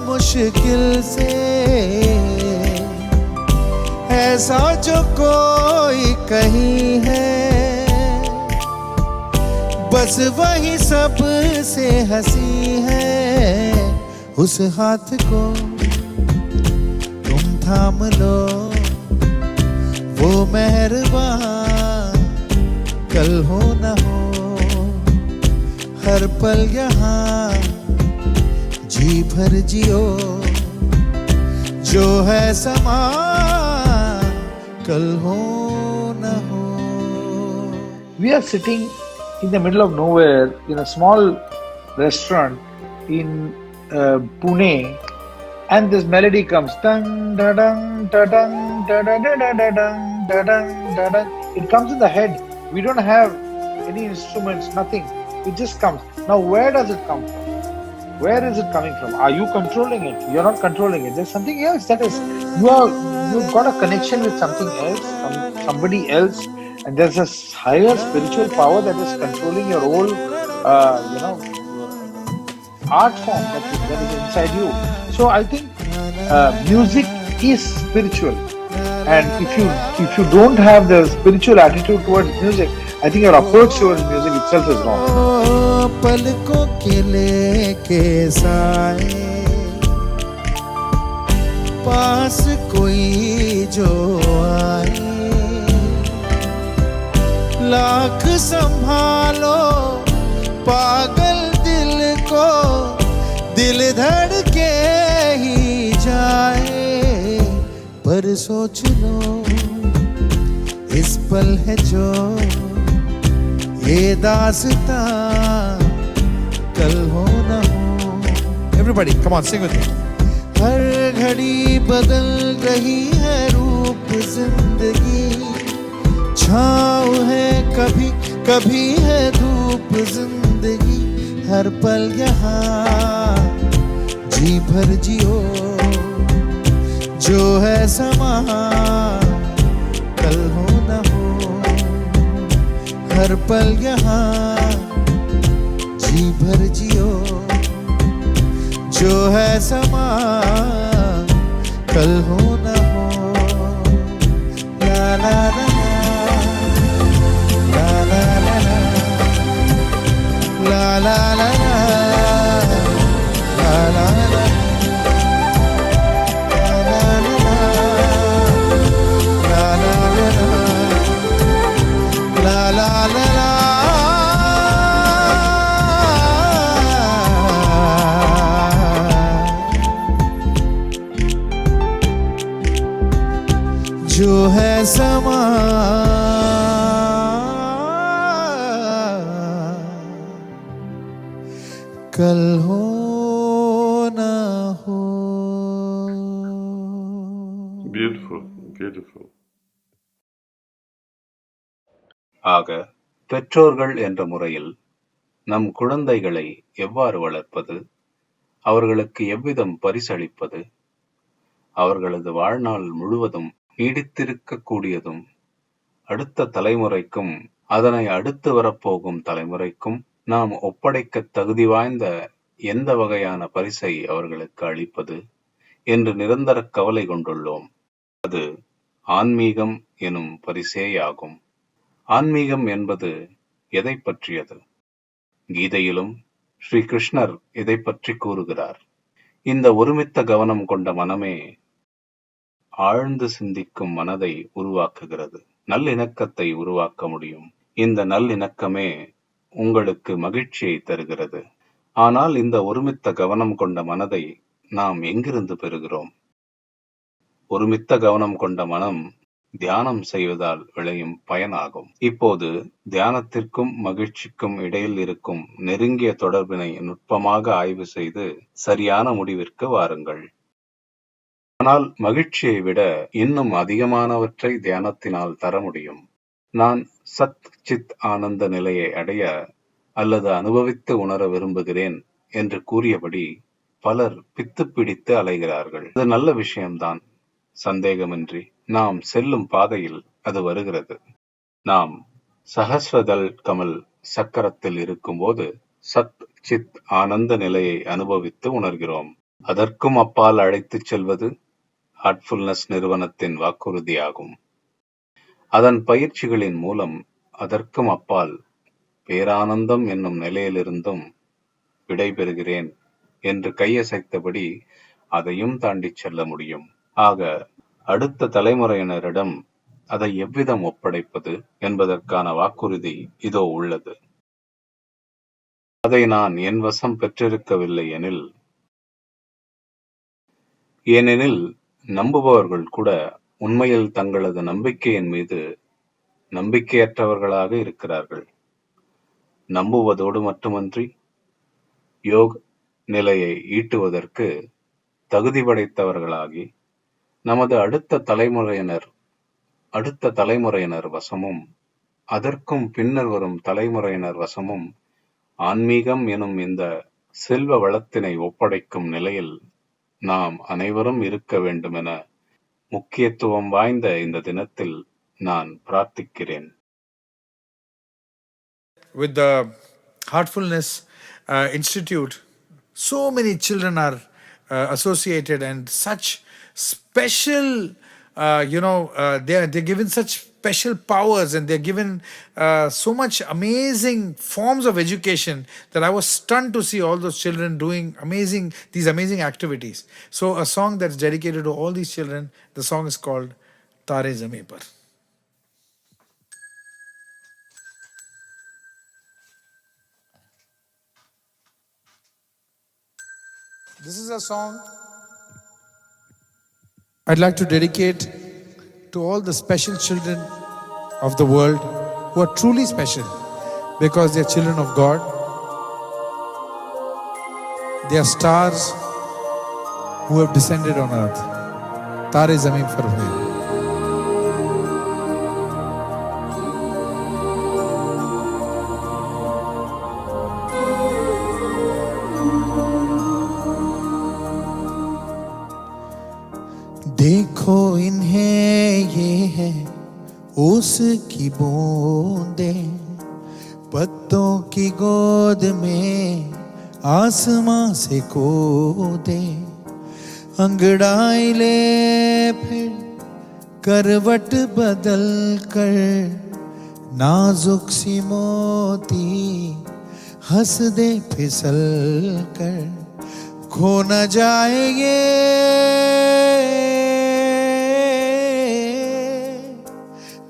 मुश्किल से, ऐसा जो कोई कहीं है बस वही सब से हंसी है, उस हाथ को तुम थाम लो, वो मेहरबान कल हो न हो। हर पल यहाँ जी भर जियो, जो है समा कल हो न हो। We are sitting in the middle of nowhere in a small restaurant in Pune, and this melody comes. Dun, da, dun, da, dun, da, da, da, da, da, dun, da, dun, da, dun. It comes in the head. We don't have any instruments, nothing. It just comes. Now, where does it come from? Where is it coming from? Are you controlling it? You're not controlling it. There's something else that is, you've got a connection with something else, somebody else, and there's a higher spiritual power that is controlling your whole, art form that is inside you. So I think music is spiritual, and if you don't have the spiritual attitude towards music, I think your approach towards music itself is wrong. पलकों के लेके साए पास कोई जो आए, लाख संभालो पागल दिल को, दिल धड़के ही जाए, पर सोच लो इस पल है जो ये दास्तां कल हो न हो। Everybody, come on, sing with me. हर घड़ी बदल रही है रूप जिंदगी, छाँव है कभी कभी है धूप जिंदगी, हर पल यहाँ जी भर जियो, जो है समा कल हो न हो। हर पल यहाँ जी भर जियो, जो है समा कल हो न हो, ला ला ला ला ला ला ला ला ला ला ला ला जो है समा कल हो ना हो. Beautiful, beautiful. ஆக பெற்றோர்கள் என்ற முறையில் நம் குழந்தைகளை எவ்வாறு வளர்ப்பது, அவர்களுக்கு எவ்விதம் பரிசளிப்பது, அவர்களது வாழ்நாள் முழுவதும் நீடித்திருக்கக்கூடியதும் அடுத்த தலைமுறைக்கும் அதனை அடுத்து வரப்போகும் தலைமுறைக்கும் நாம் ஒப்படைக்க தகுதி வாய்ந்த எந்த வகையான பரிசை அவர்களுக்கு அளிப்பது என்று நிரந்தர கவலை கொண்டுள்ளோம். அது ஆன்மீகம் எனும் பரிசேயாகும். ஆன்மீகம் என்பது எதை பற்றியது? கீதையிலும் ஸ்ரீ கிருஷ்ணர் இதை பற்றி கூறுகிறார். இந்த ஒருமித்த கவனம் கொண்ட மனமே ஆழ்ந்து சிந்திக்கும் மனதை உருவாக்குகிறது. நல்லிணக்கத்தை உருவாக்க முடியும். இந்த நல்லிணக்கமே உங்களுக்கு மகிழ்ச்சியை தருகிறது. ஆனால் இந்த ஒருமித்த கவனம் கொண்ட மனதை நாம் எங்கிருந்து பெறுகிறோம்? ஒருமித்த கவனம் கொண்ட மனம் தியானம் செய்வதால் விளையும் பயனாகும். இப்போது தியானத்திற்கும் மகிழ்ச்சிக்கும் இடையில் இருக்கும் நெருங்கிய தொடர்பினை நுட்பமாக ஆய்வு செய்து சரியான முடிவிற்கு வாருங்கள். ஆனால் மகிழ்ச்சியை விட இன்னும் அதிகமானவற்றை தியானத்தினால் தர முடியும். நான் சத் சித் ஆனந்த நிலையை அடைய அல்லது அனுபவித்து உணர விரும்புகிறேன் என்று கூறியபடி பலர் பித்து பிடித்து அலைகிறார்கள். அது நல்ல விஷயம்தான், சந்தேகமின்றி. நாம் செல்லும் பாதையில் அது வருகிறது. நாம் சஹஸ்ரதல் கமல் சக்கரத்தில் இருக்கும்போது சத் சித் ஆனந்த நிலையை அனுபவித்து உணர்கிறோம். அதற்கும் அப்பால் அழைத்துச் செல்வது ஹார்ட்ஃபுல்னஸ் நிறுவனத்தின் வாக்குறுதியாகும். அதன் பயிற்சிகளின் மூலம் அதற்கும் அப்பால் பேரானந்தம் என்னும் நிலையிலிருந்தும் விடைபெறுகிறேன் என்று கையசைத்தபடி அதையும் தாண்டி செல்ல முடியும். ஆக அடுத்த தலைமுறையினரிடம் அதை எவ்விதம் ஒப்படைப்பது என்பதற்கான வாக்குறுதி இதோ உள்ளது. அதை நான் என் வசம் பெற்றிருக்கவில்லை ஏனெனில் நம்புபவர்கள் கூட உண்மையில் தங்களது நம்பிக்கையின் மீது நம்பிக்கையற்றவர்களாக இருக்கிறார்கள். நம்புவதோடு மட்டுமன்றி யோக் நிலையை ஈட்டுவதற்கு தகுதி படைத்தவர்களாகி நமது அடுத்த தலைமுறையினர் வசமும் அதற்கும் பின்னர் வரும் தலைமுறையினர் வசமும் ஆன்மீகம் எனும் இந்த செல்வ வளத்தினை ஒப்படைக்கும் நிலையில் நாம் அனைவரும் இருக்க வேண்டுமென முக்கியத்துவம் வாய்ந்த இந்த தினத்தில் நான் பிரார்த்திக்கிறேன். With the Heartfulness Institute, so many children are associated and such special, they're given such special powers and they're given so much amazing forms of education that I was stunned to see all those children doing these amazing activities. So a song that's dedicated to all these children, the song is called Tare Zameen Par. This is a song I'd like to dedicate to all the special children of the world who are truly special because they are children of God. They are stars who have descended on earth. Tare Zameen Par Hue. देखो इन्हें ये है ओस की बूंदें, पत्तों की गोद में आसमां से कूदे, अंगड़ाई ले फिर करवट बदल कर, नाजुक सी मोती हंस दे फिसल कर, खो न जाए ये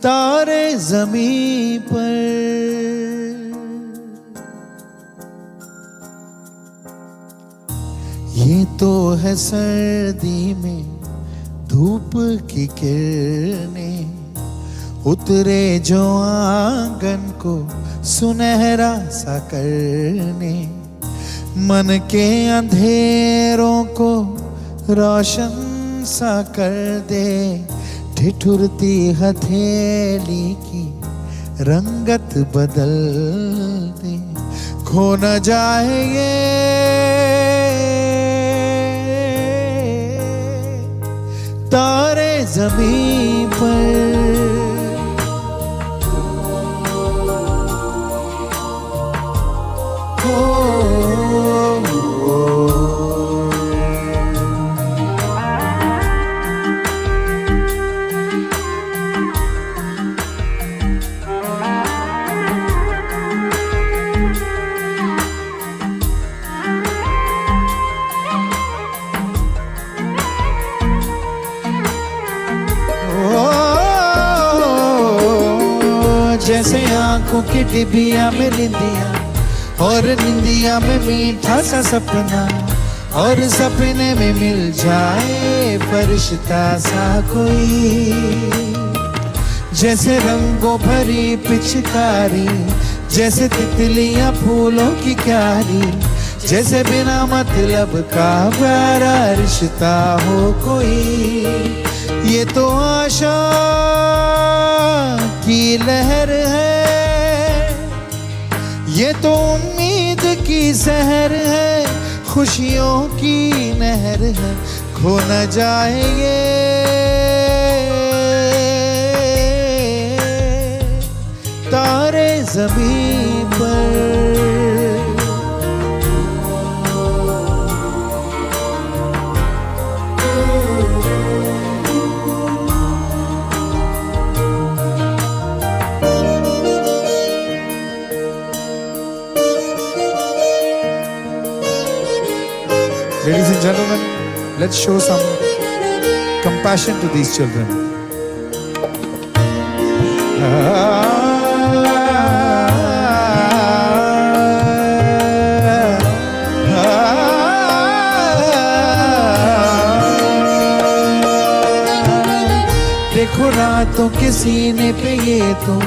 तारे ज़मीं पर। ये तो है सर्दी में धूप की किरणें, उतरे जो आंगन को सुनहरा सा करने, मन के अंधेरों को रोशन सा कर दे, ठिठुरती हथेली की रंगत बदल दे, खो न जाए ये तारे ज़मीं पर। जैसे आंखों की डिबिया में निंदिया, और निंदिया में मीठा सा सपना, और सपने में मिल जाए फरिश्ता सा कोई। जैसे रंगों भरी पिचकारी, जैसे तितलियां फूलों की क्यारी, जैसे बिना मतलब का प्यारा रिश्ता हो कोई। ये तो आशा की लहर है, ये तो उम्मीद की सहर है, खुशियों की नहर है, खो न जाए ये तारे ज़मीं पर। Ladies and gentlemen, let's show some compassion to these children. देखो रातों के सीने पे ये तो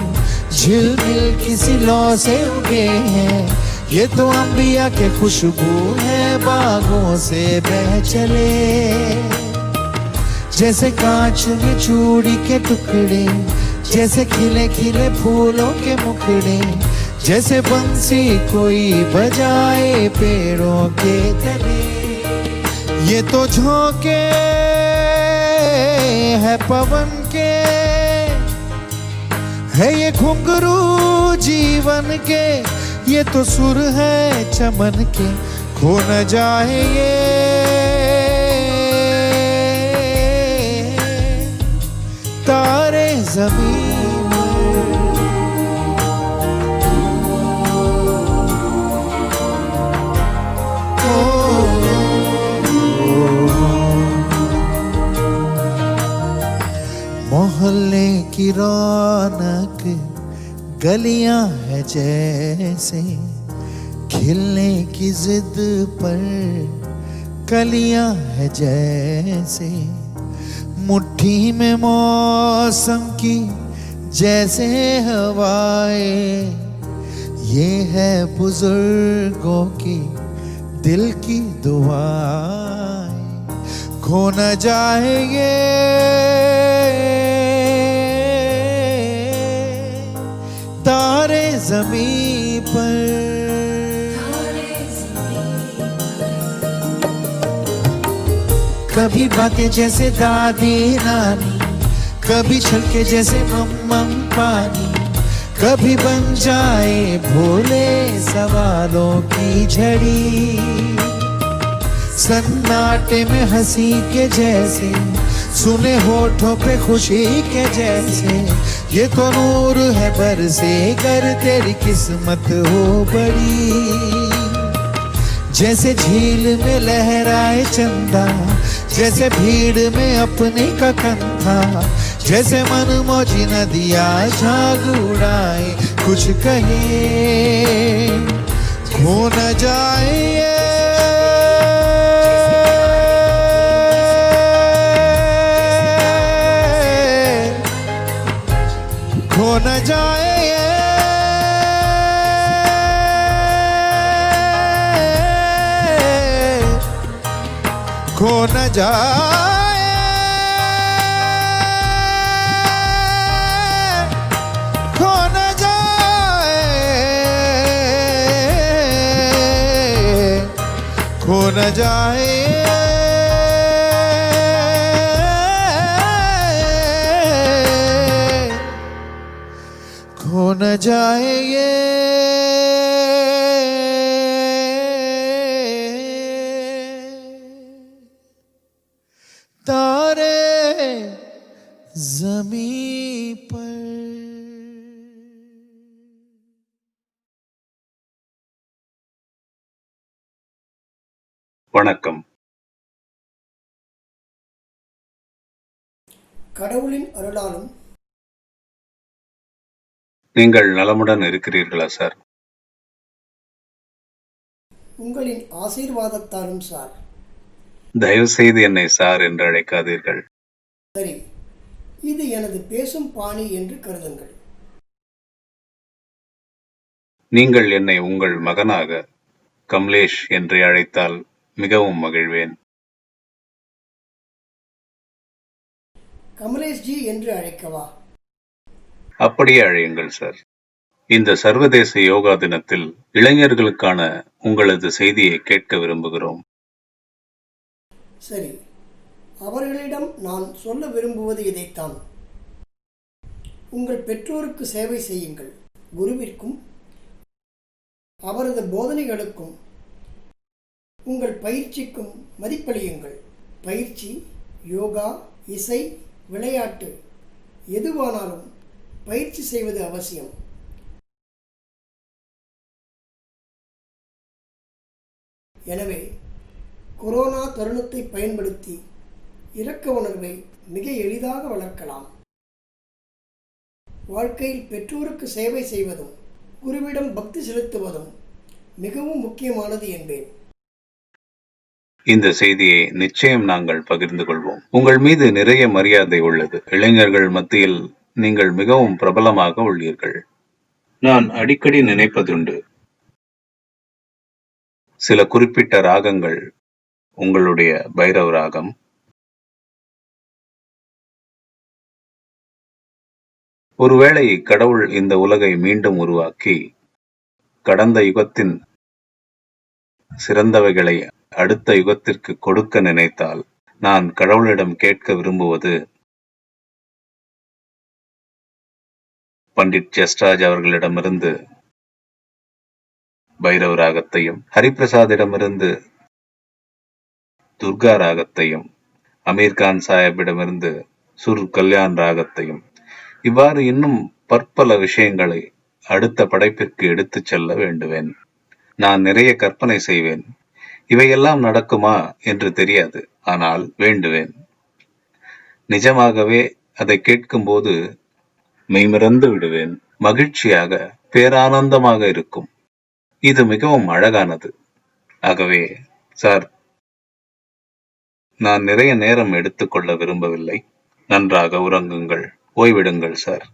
झिलमिल किसी लौ से उगे हैं, ये तो अंबिया के खुशबू है बागों से बह चले। जैसे कांच में चूड़ी के टुकड़े, जैसे खिले खिले फूलों के मुखड़े, जैसे बंसी कोई बजाए पेड़ों के तले। ये तो झोंके है पवन के, है ये घुंघरू जीवन के, ये तो सुर है चमन के, खो न जाए ये तारे ज़मीं मोहल्ले की रौनक गलियां है जैसे, खिलने की जिद पर कलियां है जैसे, मुट्ठी में मौसम की जैसे हवाएं, ये है बुजुर्गों की दिल की दुआएं, खो न जाए ये तारे ज़मीं पर। कभी बातें जैसे दादी नानी, कभी छलके जैसे मम्मम पानी, कभी बन जाए भोले सवालों की झड़ी। सन्नाटे में हंसी के जैसे, सुने होठों पे खुशी के जैसे, ये तो नूर है बरसे कर तेरी किस्मत हो बड़ी। जैसे झील में लहराए चंदा, जैसे भीड़ में अपने का कंधा, जैसे मन मौजी नदिया झाग उड़ाए, कुछ कहे खो न जाए खो न जाए खो न जाए खो न जाए खो न जाए खो न जाए ये तारे ज़मीं पर। வணக்கம். கடவுளின் அருளாலும் நீங்கள் நலமுடன் இருக்கிறீர்களா சார்? உங்களின் ஆசீர்வாதத்தாலும் சார். தயவு செய்து என்னை சார் என்று அழைக்காதீர்கள். சரி, இது எனது பேசும் பாணி என்று கருதுங்கள். நீங்கள் என்னை உங்கள் மகனாக கமலேஷ் என்று அழைத்தால் மிகவும் மகிழ்வேன். கமலேஷ்ஜி என்று அழைக்கவா? அப்படியே அழையுங்கள் சார். இந்த சர்வதேச யோகா தினத்தில் இளைஞர்களுக்கான உங்களது செய்தியை கேட்க விரும்புகிறோம். சரி, அவர்களிடம் நான் சொல்ல விரும்புவது இதைத்தான். உங்கள் பெற்றோருக்கு சேவை செய்யுங்கள். குருவிற்கும் அவரது போதனைகளுக்கும் உங்கள் பயிற்சிக்கும் மதிப்பளியுங்கள். பயிற்சி, யோகா, இசை, விளையாட்டு எதுவானாலும் பயிற்சி செய்வது அவசியம். எனவே கொரோனா தருணத்தை பயன்படுத்தி இரக்க உணர்வை மிக எளிதாக வளர்க்கலாம். வாழ்க்கையில் பெற்றோருக்கு சேவை செய்வதும் குருவிடம் பக்தி செலுத்துவதும் மிகவும் முக்கியமானது என்பேன். இந்த செய்தியை நிச்சயம் நாங்கள் பகிர்ந்து கொள்வோம். உங்கள் மீது நிறைய மரியாதை உள்ளது. இளைஞர்கள் மத்தியில் நீங்கள் மிகவும் பிரபலமாக உள்ளீர்கள். நான் அடிக்கடி நினைப்பதுண்டு, சில குறிப்பிட்ட ராகங்கள், உங்களுடைய பைரவ ராகம், ஒருவேளை கடவுள் இந்த உலகை மீண்டும் உருவாக்கி கடந்த யுகத்தின் சிறந்தவைகளை அடுத்த யுகத்திற்கு கொடுக்க நினைத்தால், நான் கடவுளிடம் கேட்க விரும்புவது, பண்டிட் ஜஸ்ராஜ் அவர்களிடமிருந்து பைரவ ராகத்தையும், ஹரிபிரசாதிடமிருந்து துர்கா ராகத்தையும், அமீர்கான் சாஹிப்பிடமிருந்து சுர் கல்யாண் ராகத்தையும், இவ்வாறு இன்னும் பற்பல விஷயங்களை அடுத்த படைப்பிற்கு எடுத்துச் செல்ல வேண்டுவேன். நான் நிறைய கற்பனை செய்வேன். இவையெல்லாம் நடக்குமா என்று தெரியாது, ஆனால் வேண்டுவேன். நிஜமாகவே அதை கேட்கும்போது மெய்மறந்து விடுவேன். மகிழ்ச்சியாக, பேரானந்தமாக இருக்கும். இது மிகவும் அழகானது. ஆகவே சார், நான் நிறைய நேரம் எடுத்துக்கொள்ள விரும்பவில்லை. நன்றாக உறங்குங்கள், ஓய்விடுங்கள் சார்.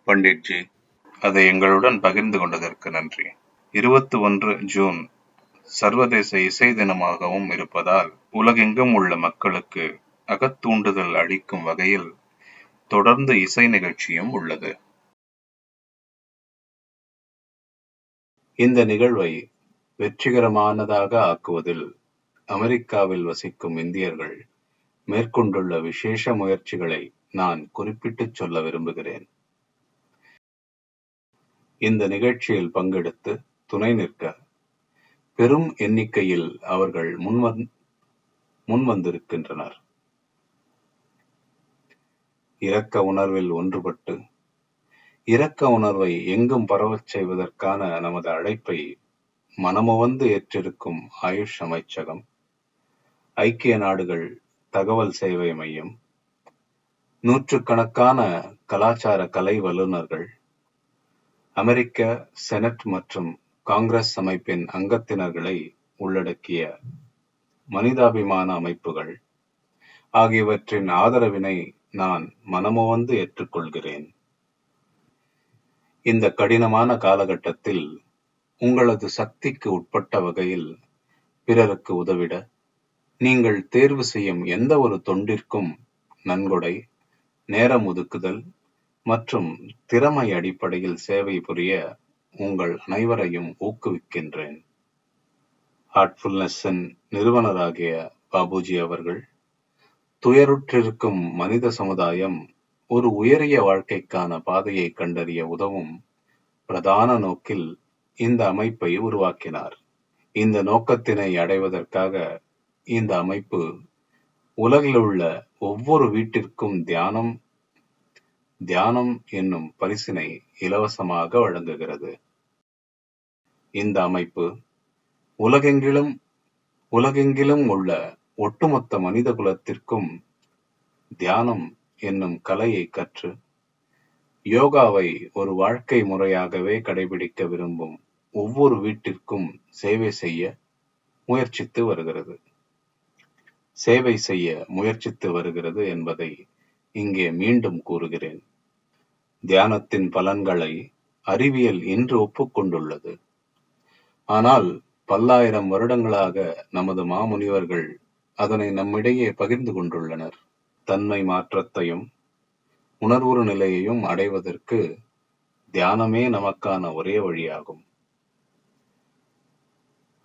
பண்டிட்ஜி, அதை எங்களுடன் பகிர்ந்து கொண்டதற்கு நன்றி. 21 ஜூன் சர்வதேச இசை தினமாகவும் இருப்பதால் உலகெங்கும் உள்ள மக்களுக்கு அகத்தூண்டுதல் அளிக்கும் வகையில் தொடர்ந்து இசை நிகழ்ச்சியும் உள்ளது. இந்த நிகழ்வை வெற்றிகரமானதாக ஆக்குவதில் அமெரிக்காவில் வசிக்கும் இந்தியர்கள் மேற்கொண்டுள்ள விசேஷ முயற்சிகளை நான் குறிப்பிட்டுச் சொல்ல விரும்புகிறேன். இந்த நிகழ்ச்சியில் பங்கெடுத்து துணை நிற்க பெரும் எண்ணிக்கையில் அவர்கள் முன்வந்திருக்கின்றனர். இரக்க உணர்வில் ஒன்றுபட்டு இரக்க உணர்வை எங்கும் பரவச் செய்வதற்கான நமது அழைப்பை மனமுவந்து ஏற்றிருக்கும் ஆயுஷ் அமைச்சகம், ஐக்கிய நாடுகள் தகவல் சேவை மையம், நூற்றுக்கணக்கான கலாச்சார கலை வல்லுநர்கள், அமெரிக்க செனட் மற்றும் காங்கிரஸ் அமைப்பின் அங்கத்தினர்களை உள்ளடக்கிய மனிதாபிமான அமைப்புகள் ஆகியவற்றின் ஆதரவினை நான் மனமுவந்து ஏற்றுக்கொள்கிறேன். இந்த கடினமான காலகட்டத்தில் உங்களது சக்திக்கு உட்பட்ட வகையில் பிறருக்கு உதவிட நீங்கள் தேர்வு செய்யும் எந்த ஒரு தொண்டிற்கும் நன்கொடை, நேரம் ஒதுக்குதல் மற்றும் திறமை அடிப்படையில் சேவை புரிய உங்கள் அனைவரையும் ஊக்குவிக்கின்றேன். ஹார்ட்ஃபுல்னஸின் நிறுவனராகிய பாபுஜி அவர்கள் துயருற்றிருக்கும் மனித சமுதாயம் ஒரு உயரிய வாழ்க்கைக்கான பாதையை கண்டறிய உதவும் பிரதான நோக்கில் இந்த அமைப்பை உருவாக்கினார். இந்த நோக்கத்தினை அடைவதற்காக இந்த அமைப்பு உலகில் உள்ள ஒவ்வொரு வீட்டிற்கும் தியானம் என்னும் பரிசினை இலவசமாக வழங்குகிறது. இந்த அமைப்பு உலகெங்கிலும் உள்ள ஒட்டுமொத்த மனித குலத்திற்கும் தியானம் என்னும் கலையை கற்று யோகாவை ஒரு வாழ்க்கை முறையாகவே கடைபிடிக்க விரும்பும் ஒவ்வொரு வீட்டிற்கும் சேவை செய்ய முயற்சித்து வருகிறது என்பதை இங்கே மீண்டும் கூறுகிறேன். தியானத்தின் பலன்களை அறிவியல் இன்று ஒப்புக்கொண்டுள்ளது. ஆனால் பல்லாயிரம் வருடங்களாக நமது மாமுனிவர்கள் அதனை நம்மிடையே பகிர்ந்து கொண்டுள்ளனர். தன்மை மாற்றத்தையும் உணர்வுறு நிலையையும் அடைவதற்கு தியானமே நமக்கான ஒரே வழியாகும்.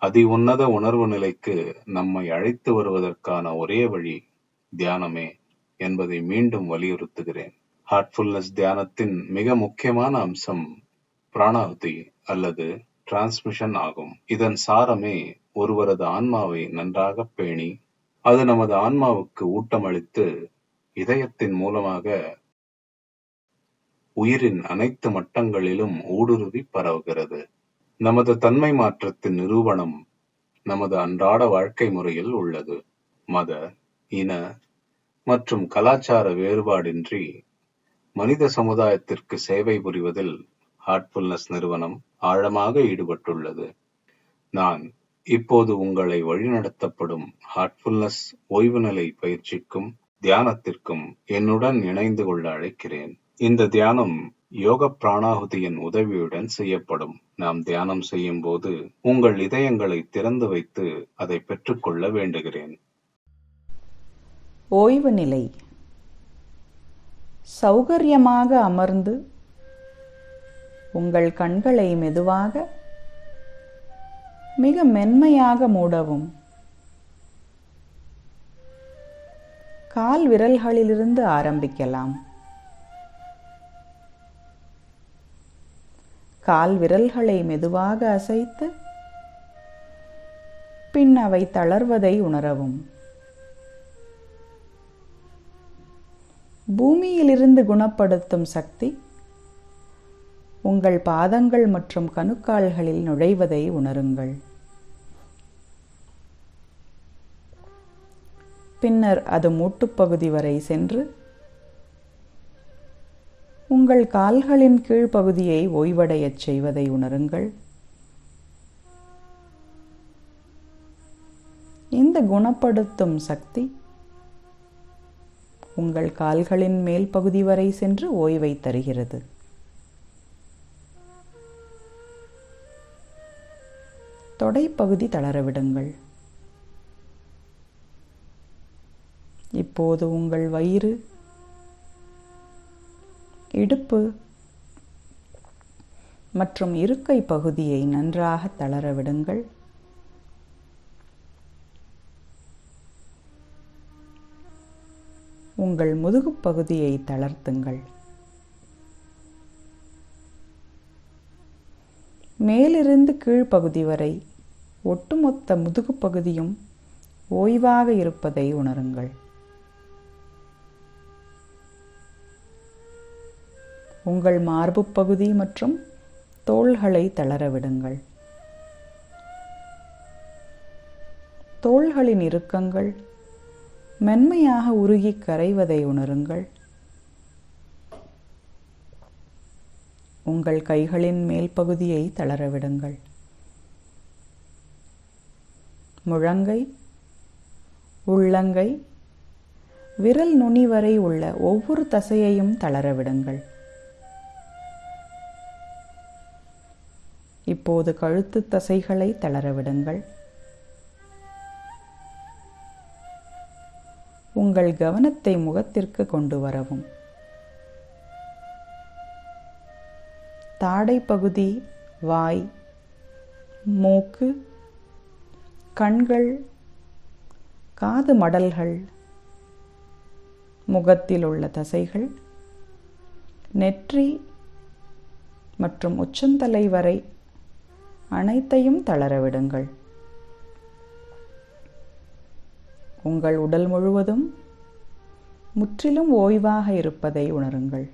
அதி உன்னத உணர்வு நிலைக்கு நம்மை அழைத்து வருவதற்கான ஒரே வழி தியானமே என்பதை மீண்டும் வலியுறுத்துகிறேன். ஹார்ட்ஃபுல்னஸ் தியானத்தின் மிக முக்கியமான அம்சம் பிராணாகுதி அல்லது டிரான்ஸ்மிஷன் ஆகும். இதன் சாரமே ஒருவரது ஆன்மாவை நன்றாக பேணி அது நமது ஆன்மாவுக்கு ஊட்டமளித்து இதயத்தின் மூலமாக உயிரின் அனைத்து மட்டங்களிலும் ஊடுருவி பரவுகிறது. நமது தன்மை மாற்றத்தின் நிரூபணம் நமது அன்றாட வாழ்க்கை முறையில் உள்ளது. மத, இன மற்றும் கலாச்சார வேறுபாடின்றி மனித சமுதாயத்திற்கு சேவை புரிவதில் ஹார்ட்ஃபுல்னஸ் நிறுவனம் ஆழமாக ஈடுபட்டுள்ளது. நான் இப்போது உங்களை வழிநடத்தப்படும் ஹார்ட்ஃபுல்னஸ் ஓய்வு நிலை பயிற்சிக்கும் தியானத்திற்கும் என்னுடன் இணைந்து கொள்ள அழைக்கிறேன். இந்த தியானம் யோக பிராணாகுதியின் உதவியுடன் செய்யப்படும். நாம் தியானம் செய்யும் போது உங்கள் இதயங்களை திறந்து வைத்து அதை பெற்றுக்கொள்ள வேண்டுகிறேன். ஓய்வு நிலை. சௌகரியமாக அமர்ந்து உங்கள் கண்களை மெதுவாக மிக மென்மையாக மூடவும். கால் விரல்களிலிருந்து ஆரம்பிக்கலாம். கால் விரல்களை மெதுவாக அசைத்து பின் அவை தளர்வதை உணரவும். பூமியிலிருந்து குணப்படுத்தும் சக்தி உங்கள் பாதங்கள் மற்றும் கணுக்கால்களில் நுழைவதை உணருங்கள். பின்னர் அது மூட்டுப்பகுதி வரை சென்று உங்கள் கால்களின் கீழ்ப்பகுதியை ஓய்வடையச் செய்வதை உணருங்கள். இந்த குணப்படுத்தும் சக்தி உங்கள் கால்களின் மேல் பகுதி வரை சென்று ஓய்வை தருகிறது. தொடைப்பகுதி தளரவிடுங்கள். இப்போது உங்கள் வயிறு, இடுப்பு மற்றும் இருக்கை பகுதியை நன்றாக தளரவிடுங்கள். உங்கள் முதுகுப் பகுதியை தளர்த்துங்கள். மேலிருந்து கீழ்ப்பகுதி வரை ஒட்டுமொத்த முதுகுப் பகுதியும் ஓய்வாக இருப்பதை உணருங்கள். உங்கள் மார்புப் பகுதி மற்றும் தோள்களை தளரவிடுங்கள். தோள்களின் இறுக்கங்கள் மென்மையாக உருகி கரைவதை உணருங்கள். உங்கள் கைகளின் மேல் பகுதியை தளரவிடுங்கள். முழங்கை, உள்ளங்கை, விரல் நுனி வரை உள்ள ஒவ்வொரு தசையையும் தளரவிடுங்கள். இப்போது கழுத்து தசைகளை தளரவிடுங்கள். உங்கள் கவனத்தை முகத்திற்கு கொண்டு வரவும். தாடை பகுதி, வாய், மூக்கு, கண்கள், காது மடல்கள், முகத்தில் உள்ள தசைகள், நெற்றி மற்றும் உச்சந்தலை வரை அனைத்தையும் தளரவிடுங்கள். உங்கள் உடல் முழுவதும் முற்றிலும் ஓய்வாக இருப்பதை உணருங்கள்.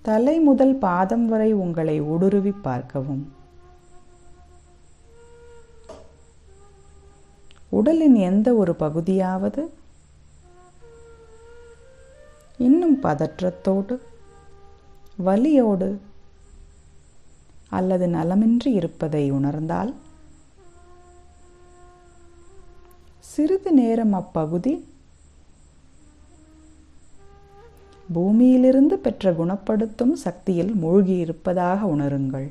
தலை முதல் பாதம் வரை உங்களை ஊடுருவி பார்க்கவும். உடலின் எந்த ஒரு பகுதியாவது இன்னும் பதற்றத்தோடு, வலியோடு அல்லது நலமின்றி இருப்பதை உணர்ந்தால் சிறிது நேரம் அப்பகுதி பூமியிலிருந்து பெற்ற குணப்படுத்தும் சக்தியில் மூழ்கியிருப்பதாக உணருங்கள்.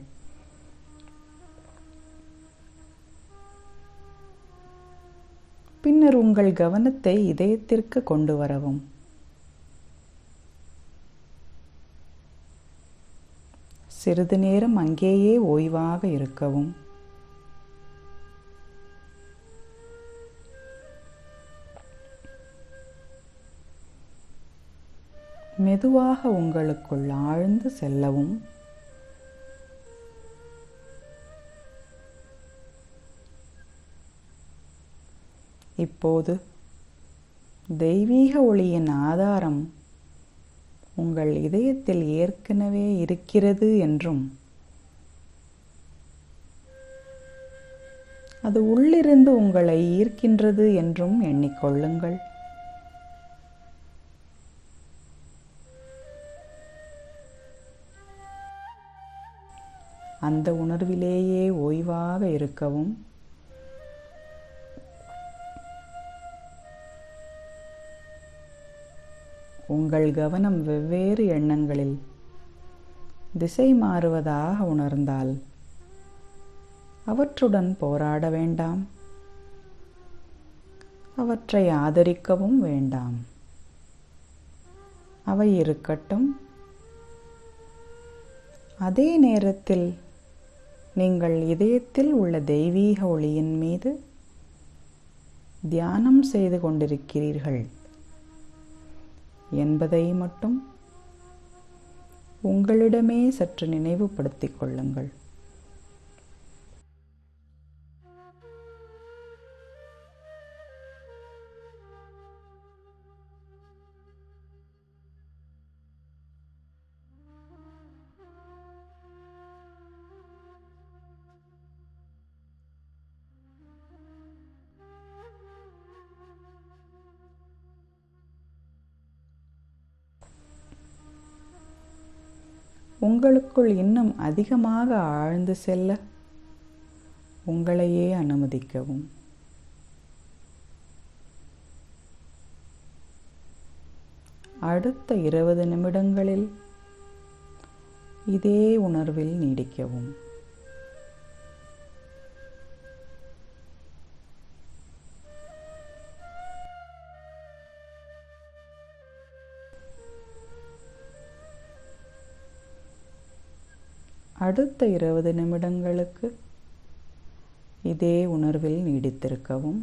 பின்னர் உங்கள் கவனத்தை இதயத்திற்கு கொண்டு வரவும். சிறிது நேரம் அங்கேயே ஓய்வாக இருக்கவும். மெதுவாக உங்களுக்குள் ஆழ்ந்து செல்லவும். இப்போது தெய்வீக ஒளியின் ஆதாரம் உங்கள் இதயத்தில் ஏற்கனவே இருக்கிறது என்றும் அது உள்ளிருந்து உங்களை ஈர்க்கின்றது என்றும் எண்ணிக்கொள்ளுங்கள். அந்த உணர்விலேயே ஓய்வாக இருக்கவும். உங்கள் கவனம் வெவ்வேறு எண்ணங்களில் திசை மாறுவதாக உணர்ந்தால் அவற்றுடன் போராட வேண்டாம், அவற்றை ஆதரிக்கவும் வேண்டாம். அவை இருக்கட்டும். அதே நேரத்தில் நீங்கள் இதயத்தில் உள்ள தெய்வீக ஒளியின் மீது தியானம் செய்து கொண்டிருக்கிறீர்கள் என்பதை மட்டும் உங்களிடமே சற்று நினைவுபடுத்திக் கொள்ளுங்கள். உங்களுக்குள் இன்னும் அதிகமாக ஆழ்ந்து செல்ல உங்களையே அனுமதிக்கவும். அடுத்த 20 நிமிடங்களில் இதே உணர்வில் நீடிக்கவும். அடுத்த 20 நிமிடங்களுக்கு இதே உணர்வில் நீடித்திருக்கவும்.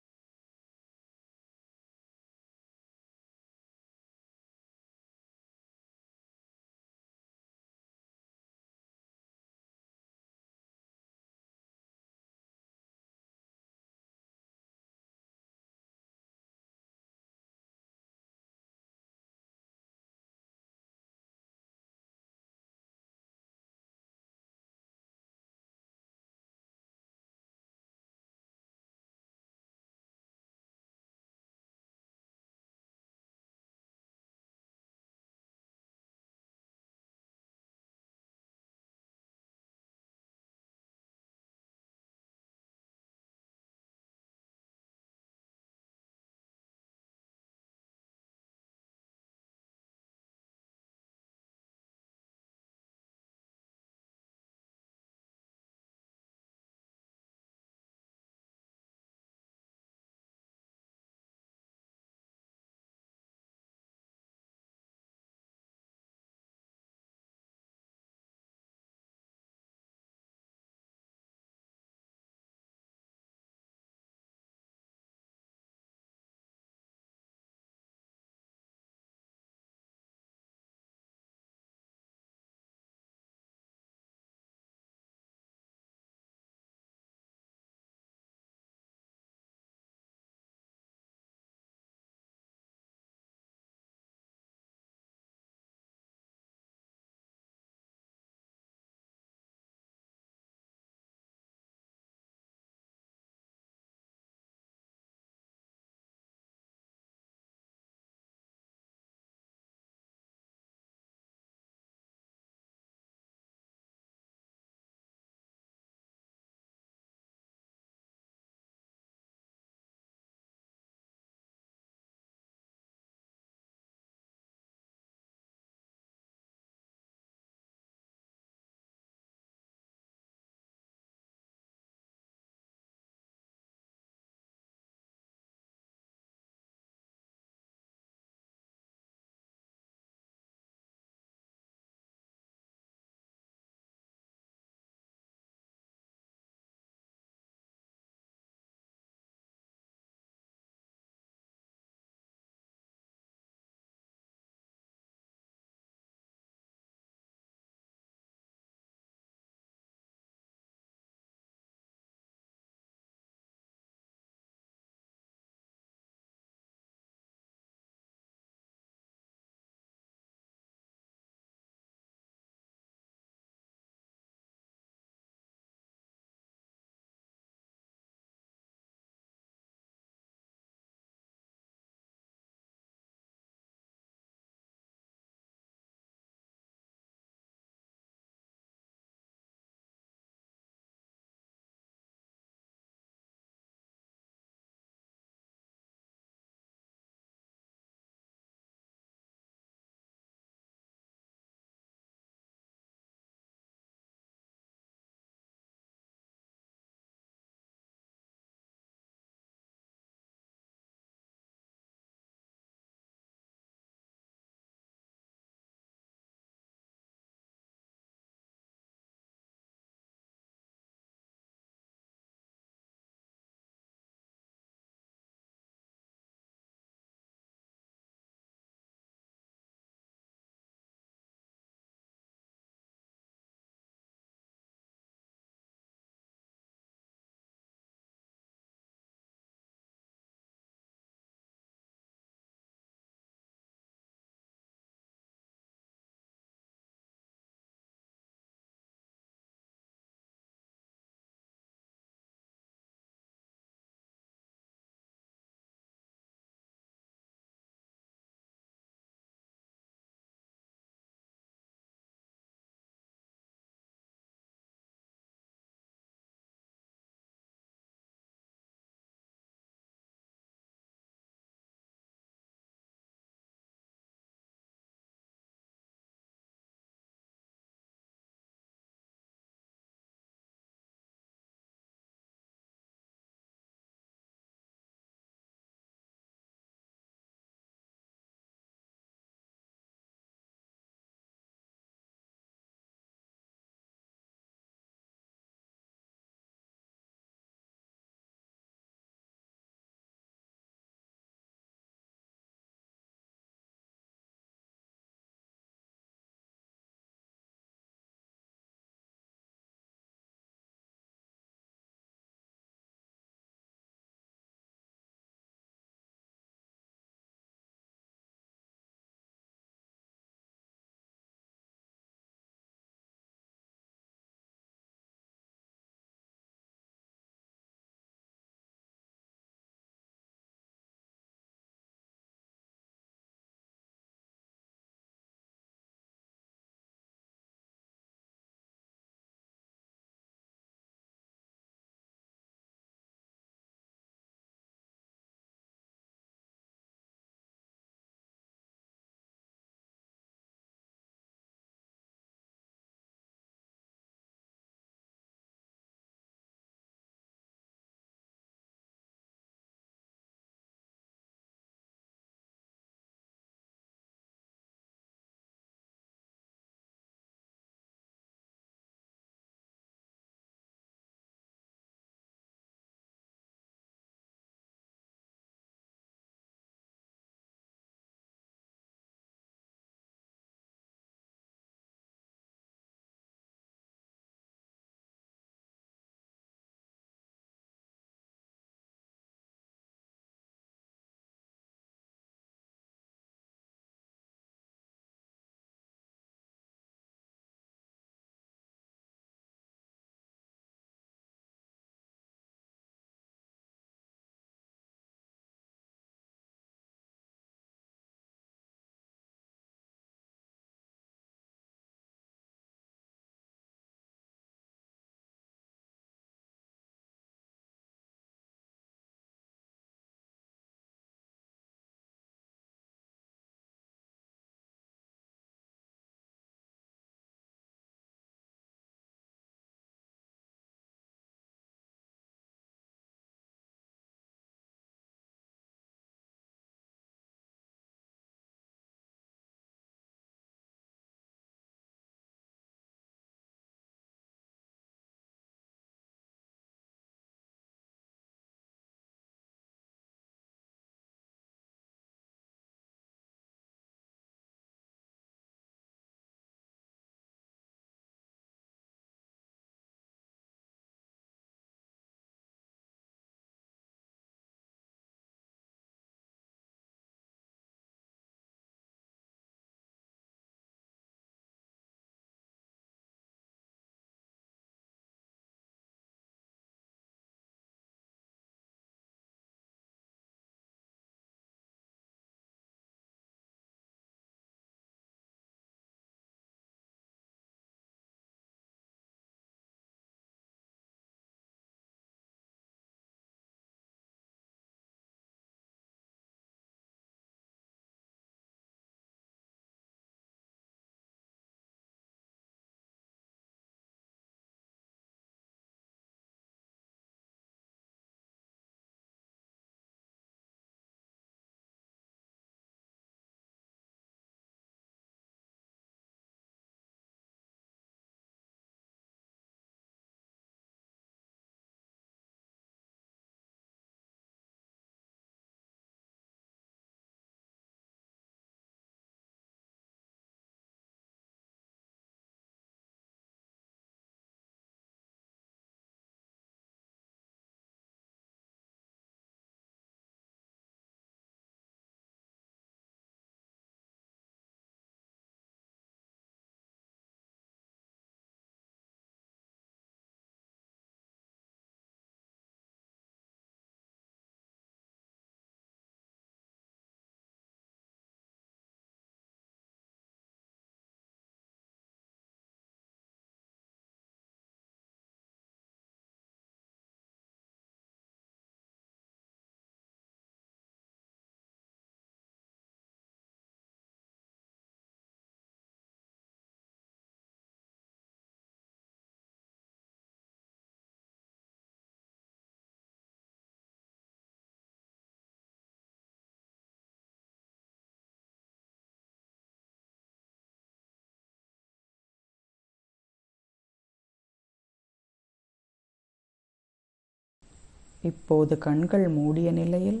இப்போது கண்கள் மூடிய நிலையில்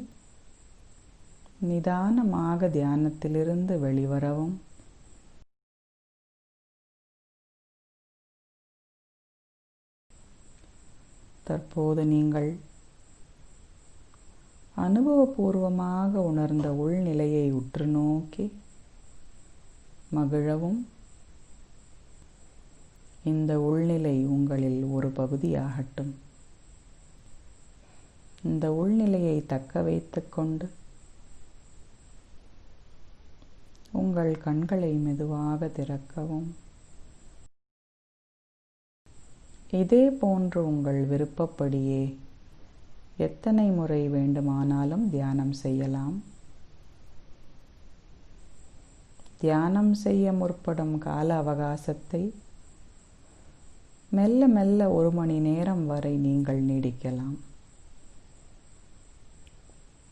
நிதானமாக தியானத்திலிருந்து வெளிவரவும் தற்போது நீங்கள் அனுபவபூர்வமாக உணர்ந்த உள்நிலையை உற்று நோக்கி மகிழவும். இந்த உள்நிலை உங்களில் ஒரு பகுதியாகட்டும். இந்த உள்நிலையை தக்க வைத்துக் கொண்டு உங்கள் கண்களை மெதுவாக திறக்கவும். இதே போன்று உங்கள் விருப்பப்படியே எத்தனை முறை வேண்டுமானாலும் தியானம் செய்யலாம். தியானம் செய்ய முற்படும் கால அவகாசத்தை மெல்ல மெல்ல 1 மணி நேரம் வரை நீங்கள் நீடிக்கலாம்.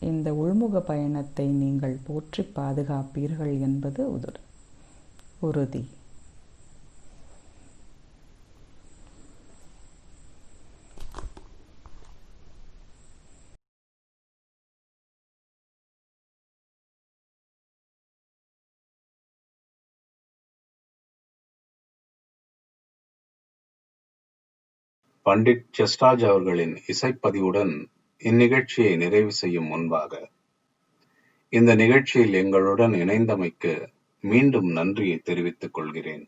இந்த உள்முக பயணத்தை நீங்கள் போற்றி பாதுகாப்பீர்கள் என்பது உறுதி. பண்டிட் ஜஸ்ராஜ் அவர்களின் இசைப்பதிவுடன் இந்நிகழ்ச்சியை நிறைவு செய்யும் முன்பாக, இந்த நிகழ்ச்சியில் எங்களுடன் இணைந்தமைக்கு மீண்டும் நன்றியை தெரிவித்துக் கொள்கிறேன்.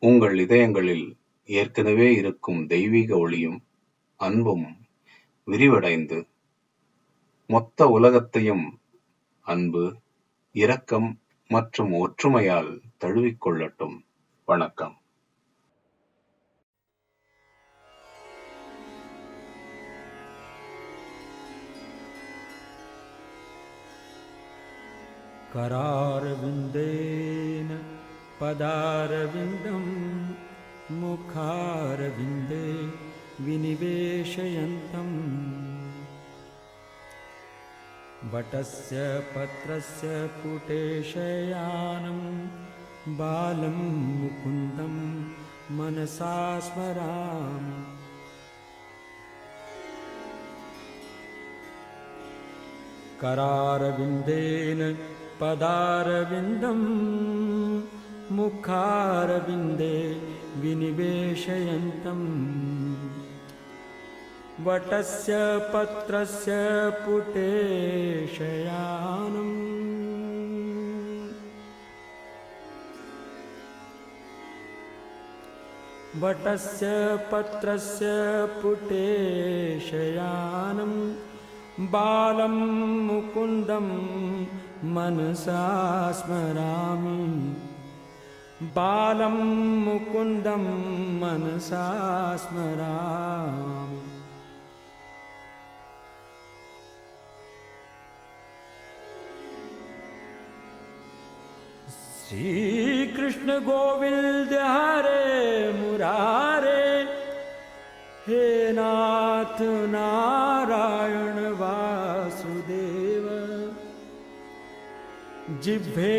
உங்கள் இதயங்களில் ஏற்கனவே இருக்கும் தெய்வீக ஒளியும் அன்பும் விரிவடைந்து மொத்த உலகத்தையும் அன்பு, இரக்கம் மற்றும் ஒற்றுமையால் தழுவிக்கொள்ளட்டும். வணக்கம். करारविन्देन पदारविन्दं मुखारविन्दे विनिवेशयन्तं वटस्य पत्रस्य पुटे शयानं बालं मुकुन्दं मनसा स्मरामि. करारविन्देन पदारविन्दं मुखारविन्दे विनिवेशयन्तं वटस्य पत्रस्य पुटे शयानं वटस्य पत्रस्य पुटे शयानं बालं मुकुन्दं मनसा स्मरामि. बालं मुकुन्दं मनसा स्मरामि. श्री कृष्ण गोविंद हरे मुरारे, हे नाथ नारायण वासुदेव, जिह्वे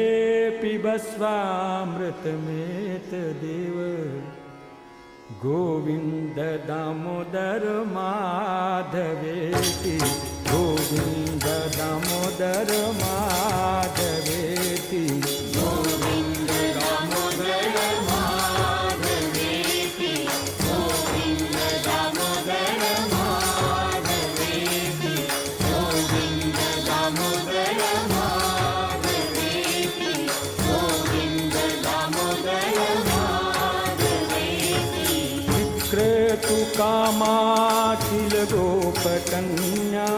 पिबस्वामृतमेत देव, गोविंद दामोदर माधवेति, गोविंद दामोदर माधवेति, गोविंद दामोदर माधवेति, गोविंद दामोदर माधवेति, गोविंद दामोदर माधवेति, गोविंद दामोदर माधवेति. विक्रेतु कामाखिल गोपकन्या,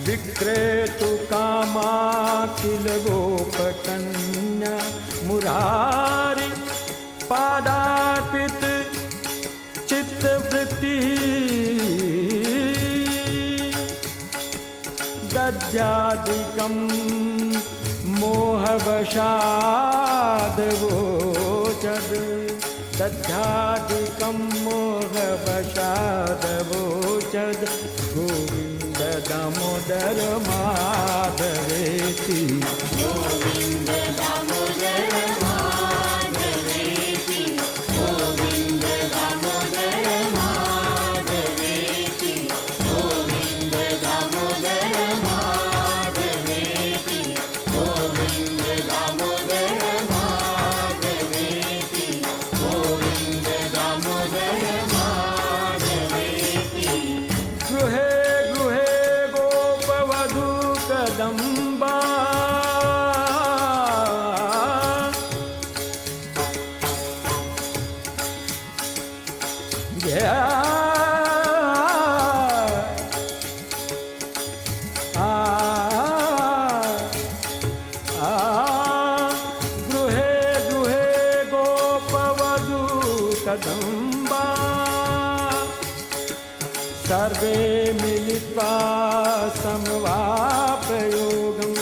विक्रेतु कामाखिल गोपकन्या, मुरारी पादार्पित चित्तवृत्ति, दध्यादिकं मोहवशादवोचद, दध्यादिकं मोहवशादवोचद, चद गोविंद दामोदर माधवेति गोविंद दामोदर माधवेति गोविंद दामोदर माधवेति गोविंद दामोदर माधवेति गोविंद दामोदर माधवेति गोविंद दामोदर माधवेति गृहे गृहे गोपवधू कदम्बा गृहे गृहे गोपवधू कदम्बा सर्वे मिलित्वा समवापयोगम्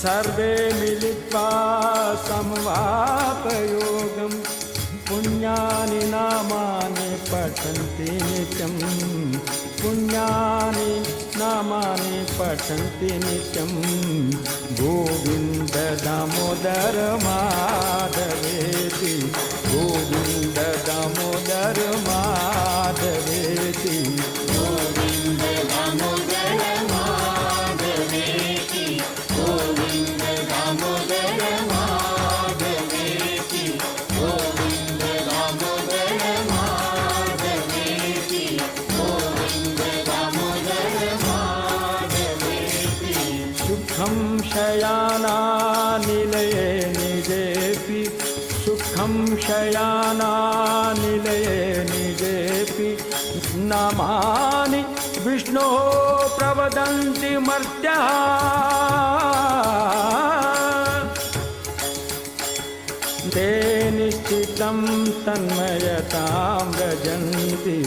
सर्वे मिलित्वा समवापयोगम् पुण्यानि नामानि पठन्ति नित्यं पुण्यानि नामानि पठन्ति नित्यं गोविन्द दामोदर माधवेति गोविन्द दामोदर माधवेति गोविन्द दामोदर माधवेति गोविन्द दामोदर माधवेति गोविन्द दामोदर माधवेति गोविन्द दामोदर माधवेति सुखं शयाना निलये निजेपि सुखं शयाना निलये निजेपि नामानि विष्णोः प्रवदन्ति मर्त्याः ते निश्चितं तन्मयतां व्रजन्ति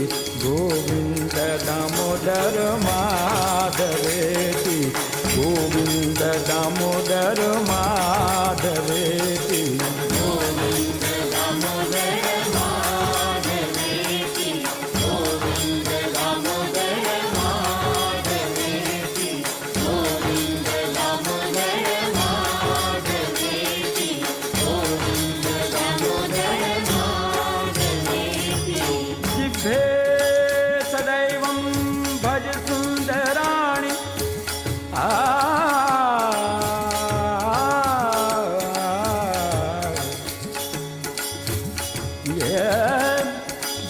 गोविन्द दामोदर माधवेति गोविन्द दामोदर माधवेति गोविन्द दामोदर माधवेति गोविन्द दामोदर माधवेति गोविन्द दामोदर माधवेति गोविन्द दामोदर माधवेति जिह्वे सदैवं भज सुन्दराणि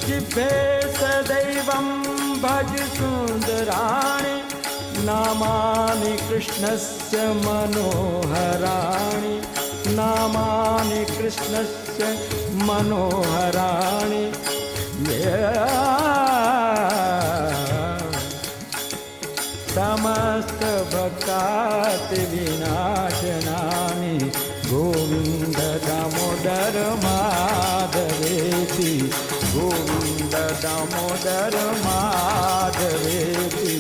जिह्वे सदैवं भज सुन्दराणि नामानि कृष्णस्य मनोहराणि नामानि कृष्णस्य मनोहराणि समस्त भक्ताति विनाशनानि गोविन्द दामोदर माधवेति गोविन्द दामोदर माधवेति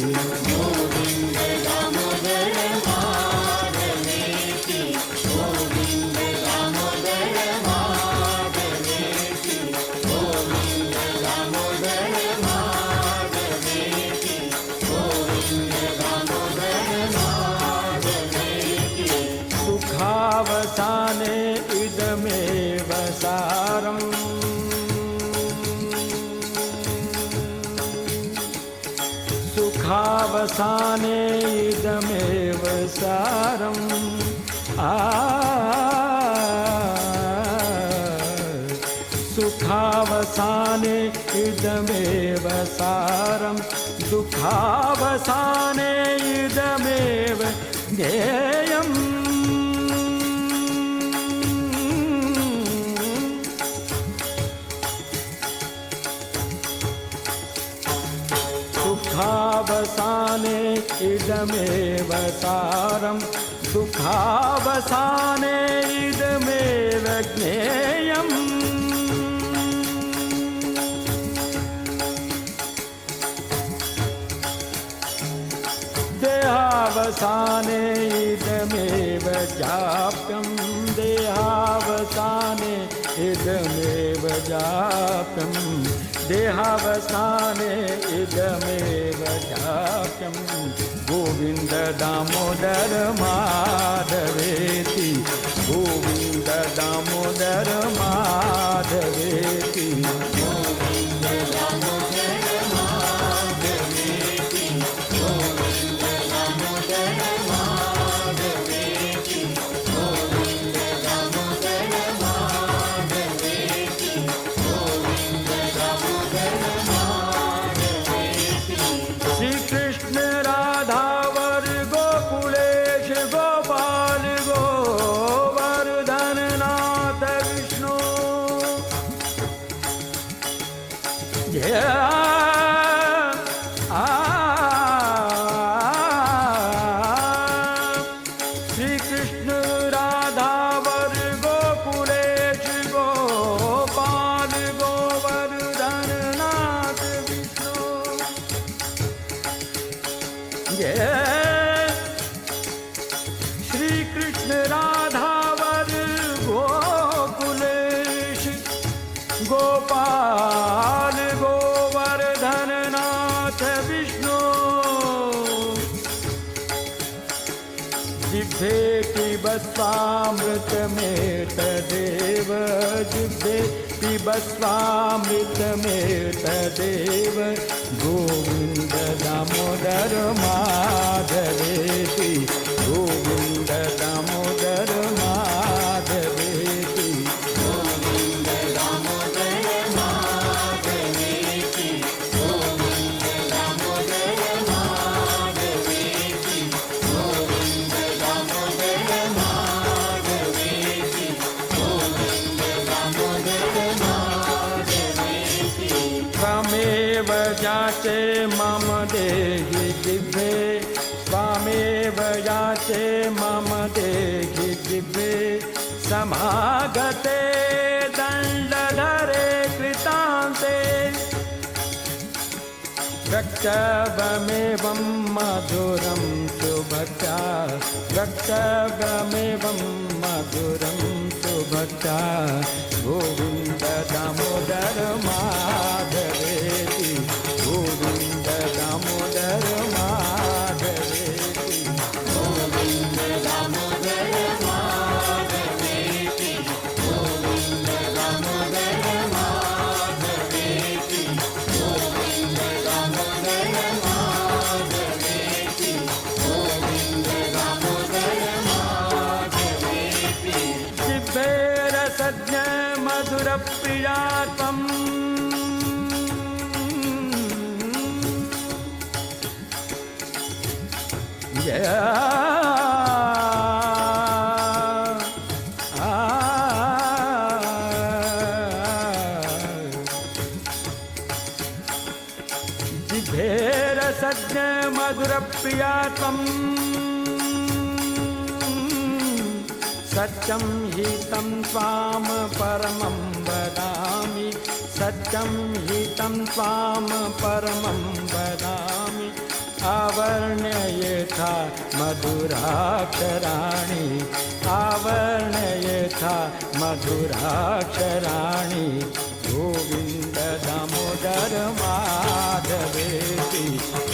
गोविन्द दामोदर माधवेति गोविन्द दामोदर माधवेति गोविन्द दामोदर माधवेति गोविन्द दामोदर माधवेति सुखावसाने इदमेव सारम् सुखावसाने इदमेव सारम् सुखावसाने इदमेव सारम् दुःखावसाने इदमेव ज्ञेयम् सुखावसाने इदमेव सारम् दुःखावसाने इदमेव ज्ञेयम् देहावसाने इदमेव जाप्यं देहावसाने इदमेव जातं देहावसाने इदमेव जातं गोविन्द दामोदर माधवेति गोविन्द दामोदर माधवेति गोविन्द दामोदर माधवेति गोविन्द दामोदर माधवेति गोविन्द दामोदर माधवेति गोविन्द दामोदर माधवेति श्री कृष्ण राधावर गोकुलेश गोपाल गोवर्धन नाथ विष्णु श्री कृष्ण राधावर गोकुलेश गोपाल गोवर्धन नाथ विष्णु श्री कृष्ण राधावर गोकुलेश गोपाल गोवर्धन नाथ विष्णु जिह्वे पिबस्वामृत में तदेव जिह्वे पिबस्वामृत में तदेव गोविन्द दामोदर माधवेति गोविन्द दामोदर माधवेति गोविन्द दामोदर माधवेति गोविन्द दामोदर माधवेति गोविन्द दामोदर माधवेति गोविन्द दामोदर माधवेति त्वमेव जाचे मम देहि जिह्वे त्वमेव याचे मम देहि जिह्वे समागते दण्डधरे कृतान्ते वक्तव्यमेवं मधुरं सुभक्त्या वक्तव्यमेवं मधुरं सुभक्त्या गोविन्द दामोदर माधवेति गोविन्द दामोदर माधवेति गोविन्द दामोदर माधवेति गोविन्द दामोदर माधवेति गोविन्द दामोदर माधवेति गोविन्द दामोदर माधवेति जिह्वे रसज्ञ मधुर प्रिया त्वम् जिह्वे रसज्ञ मधुर प्रिया त्वम् सत्यं हि तं त्वां परमं वदामि सत्यं हि तं त्वां परमं वदामि आवर्णयथा मधुराक्षराणि आवर्णयथा मधुराक्षराणि गोविन्द दामोदर माधवेति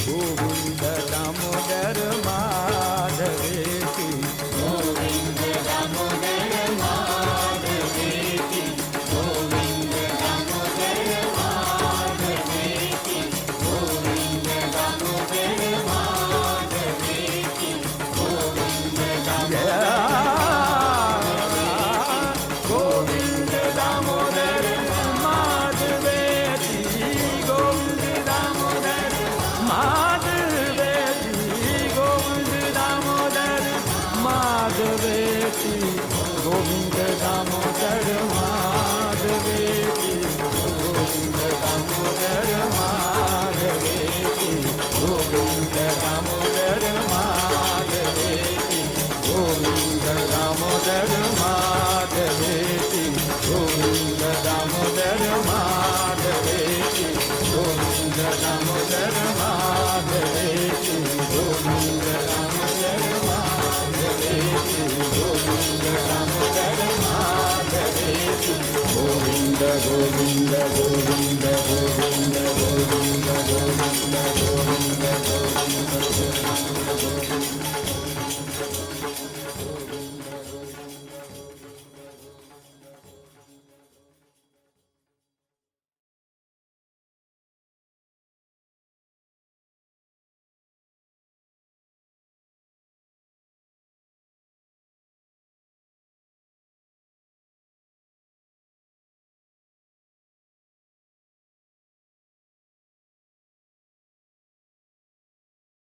गोविन्द दामोदर माधवेति गोविन्द दामोदर माधवेति गोविन्द दामोदर माधवेति गोविन्द दामोदर माधवेति गोविन्द दामोदर गोविन्द दामोदर माधवेति गोविन्द दामोदर गोविंद